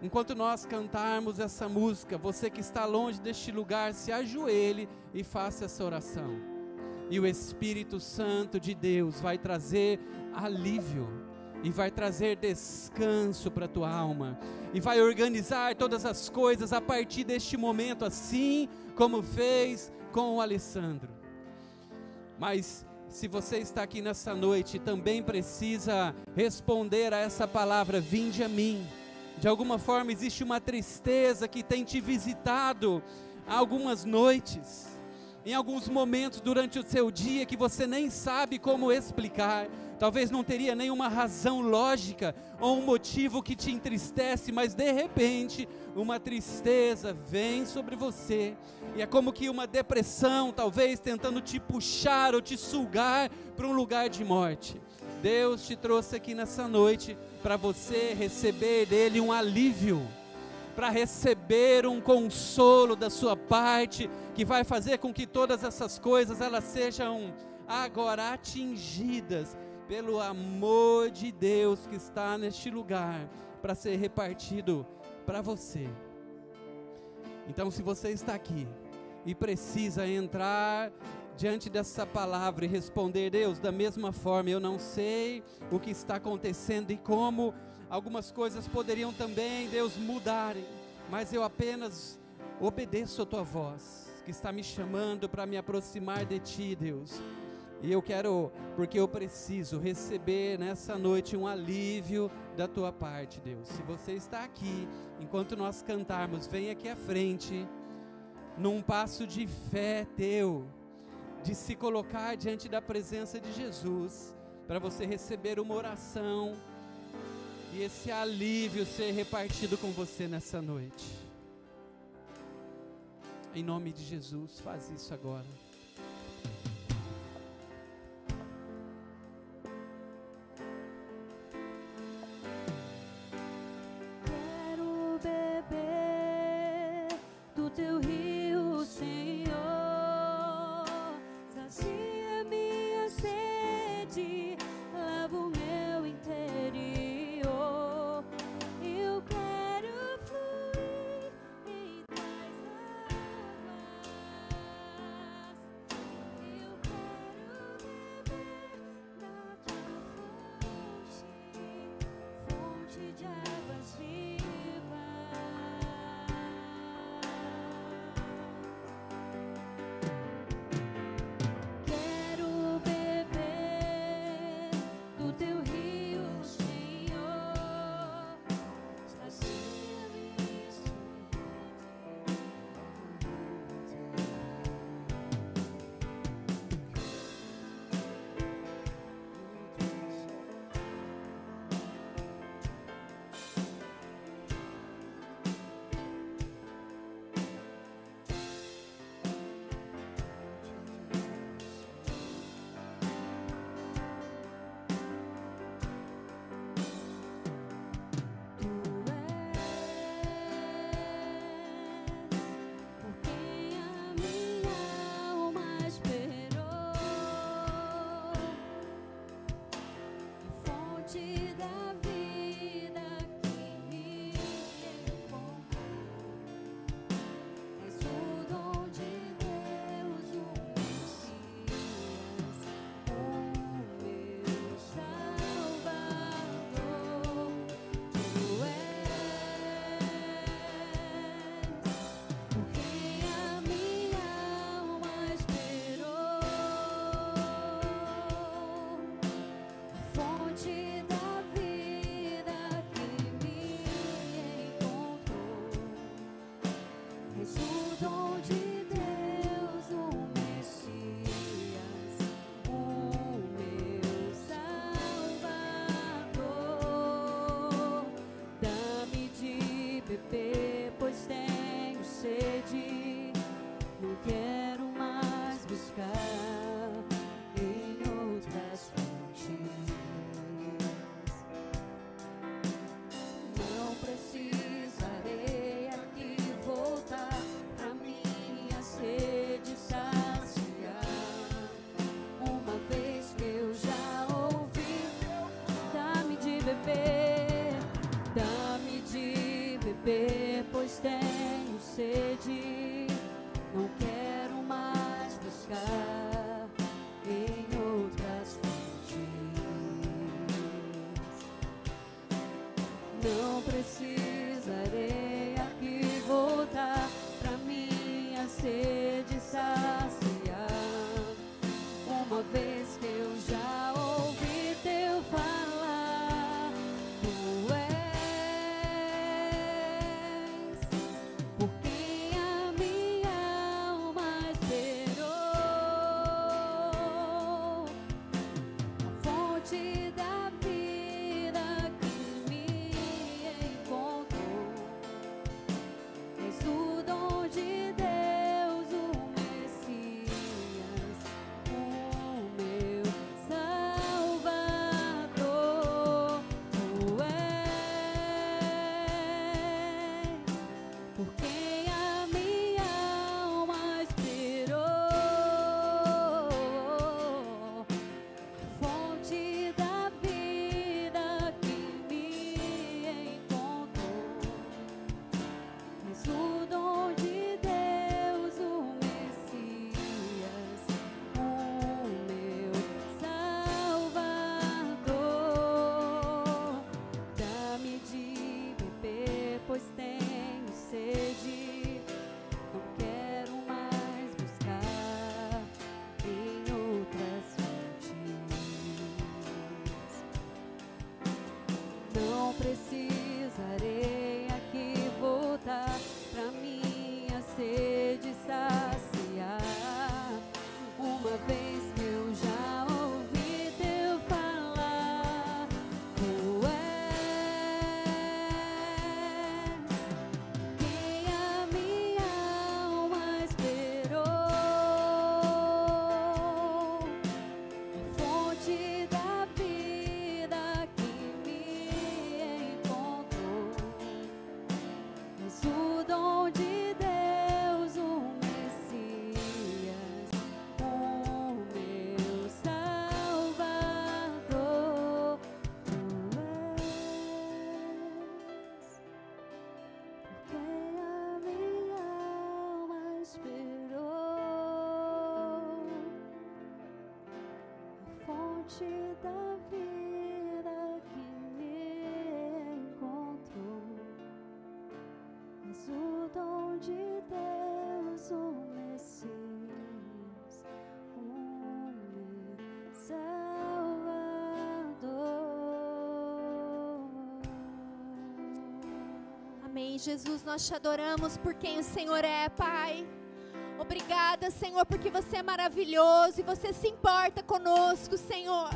Speaker 2: Enquanto nós cantarmos essa música, você que está longe deste lugar, se ajoelhe e faça essa oração, e o Espírito Santo de Deus vai trazer alívio, e vai trazer descanso para a tua alma, e vai organizar todas as coisas a partir deste momento, assim como fez com o Alessandro. Mas se você está aqui nessa noite, também precisa responder a essa palavra, vinde a mim. De alguma forma existe uma tristeza que tem te visitado há algumas noites, em alguns momentos durante o seu dia, que você nem sabe como explicar, talvez não teria nenhuma razão lógica ou um motivo que te entristece, mas de repente uma tristeza vem sobre você, e é como que uma depressão, talvez tentando te puxar ou te sugar para um lugar de morte. Deus te trouxe aqui nessa noite para você receber dele um alívio, para receber um consolo da sua parte, que vai fazer com que todas essas coisas elas sejam agora atingidas pelo amor de Deus que está neste lugar, para ser repartido para você. Então, se você está aqui e precisa entrar diante dessa palavra e responder: Deus, da mesma forma, eu não sei o que está acontecendo e como algumas coisas poderiam também, Deus, mudarem, mas eu apenas obedeço a tua voz, que está me chamando para me aproximar de ti, Deus. E eu quero, porque eu preciso receber nessa noite um alívio da tua parte, Deus. Se você está aqui, enquanto nós cantarmos, vem aqui à frente, num passo de fé teu, de se colocar diante da presença de Jesus, para você receber uma oração, e esse alívio ser repartido com você nessa noite. Em nome de Jesus, faz isso agora.
Speaker 5: Quero beber do teu rio, Senhor, sacia minha sede, lava o meu interior. Eu quero fluir em tais águas. Eu quero beber da tua fonte de águas vivas. Quero beber do teu rio, Senhor, sacia minha sede. Tu és por quem a minha alma esperou, a fonte da vida que me encontrou. És o dom de Deus, o Messias, o meu Salvador. Tu és por quem a minha alma esperou, a fonte da vida que me encontrou. És o dom de Deus, o Messias, o meu Salvador. Dá-me de beber, pois tenho sede. Não quero mais buscar em outras fontes. Não precisarei aqui voltar pra minha sede saciar. Uma vez que eu já ouvi, dá-me de beber, pois tenho sede. Não quero mais buscar em outras fontes. Não precisarei aqui voltar pra minha sede saciar. Uma vez que eu já ouvi teu falar, tu és por quem a minha alma esperou, a fonte fonte da vida que me encontrou. És o dom de Deus, o Messias, o meu Salvador. Tu és por quem a minha alma esperou. Fonte da vida que me encontrou. És o dom de Deus, o Messias, o meu Salvador. Dá-me de beber, pois tenho sede. Não quero mais buscar em outras fontes. Não precisarei aqui voltar pra minha sede saciar. Uma vez que eu já ouvi teu falar, tu és quem a minha alma esperou. A fonte da vida que me encontrou. És o dom de Deus, o Messias, o meu Salvador. Tu és porque a minha alma esperou. A fonte da vida que me encontrou. És o dom de Deus, o Messias, o meu Salvador.
Speaker 6: Amém. Jesus, nós te adoramos por quem o Senhor é, Pai. Obrigada, Senhor, porque você é maravilhoso e você se importa conosco, Senhor.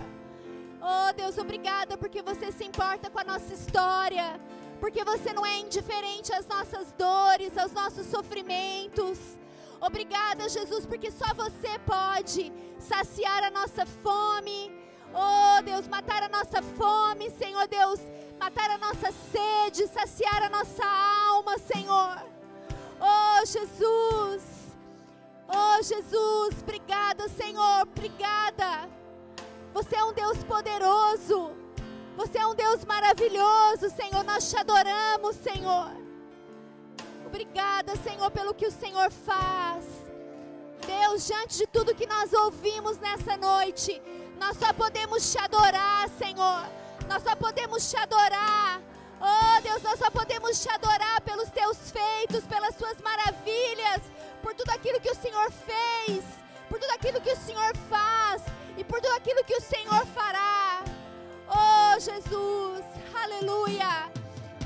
Speaker 6: Oh, Deus, obrigada porque você se importa com a nossa história, porque você não é indiferente às nossas dores, aos nossos sofrimentos. Obrigada, Jesus, porque só você pode saciar a nossa fome. Oh, Deus, matar a nossa fome, Senhor Deus, matar a nossa sede, saciar a nossa alma, Senhor. Oh, Jesus. Oh, Jesus, obrigada, Senhor, obrigada. Você é um Deus poderoso. Você é um Deus maravilhoso, Senhor. Nós te adoramos, Senhor. Obrigada, Senhor, pelo que o Senhor faz. Deus, diante de tudo que nós ouvimos nessa noite, nós só podemos te adorar, Senhor. Nós só podemos te adorar. Oh, Deus, nós só podemos te adorar pelos teus feitos, pelas suas maravilhas, por tudo aquilo que o Senhor fez, por tudo aquilo que o Senhor faz e por tudo aquilo que o Senhor fará. Oh, Jesus, aleluia.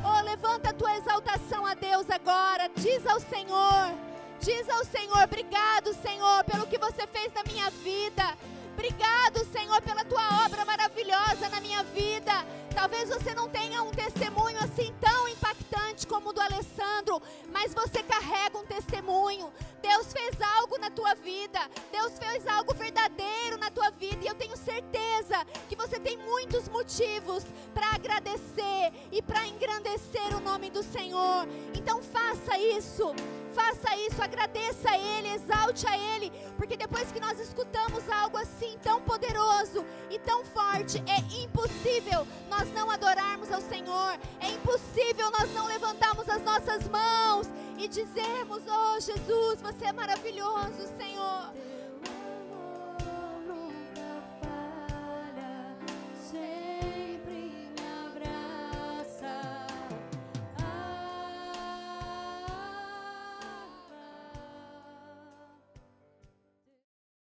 Speaker 6: Oh, levanta a tua exaltação a Deus agora. Diz ao Senhor, obrigado, Senhor, pelo que você fez na minha vida. Obrigado, Senhor, pela tua obra maravilhosa na minha vida. Talvez você não tenha um testemunho assim tão impactante como o do Alessandro, mas você carrega um testemunho. Deus fez algo na tua vida. Deus fez algo verdadeiro na tua vida. E eu tenho certeza que você tem muitos motivos para agradecer e para engrandecer o nome do Senhor. Então faça isso, agradeça a Ele, exalte a Ele, porque depois que nós escutamos algo assim tão poderoso e tão forte, é impossível nós não adorarmos ao Senhor, é impossível nós não levantarmos as nossas mãos e dizermos: oh, Jesus, você é maravilhoso, Senhor.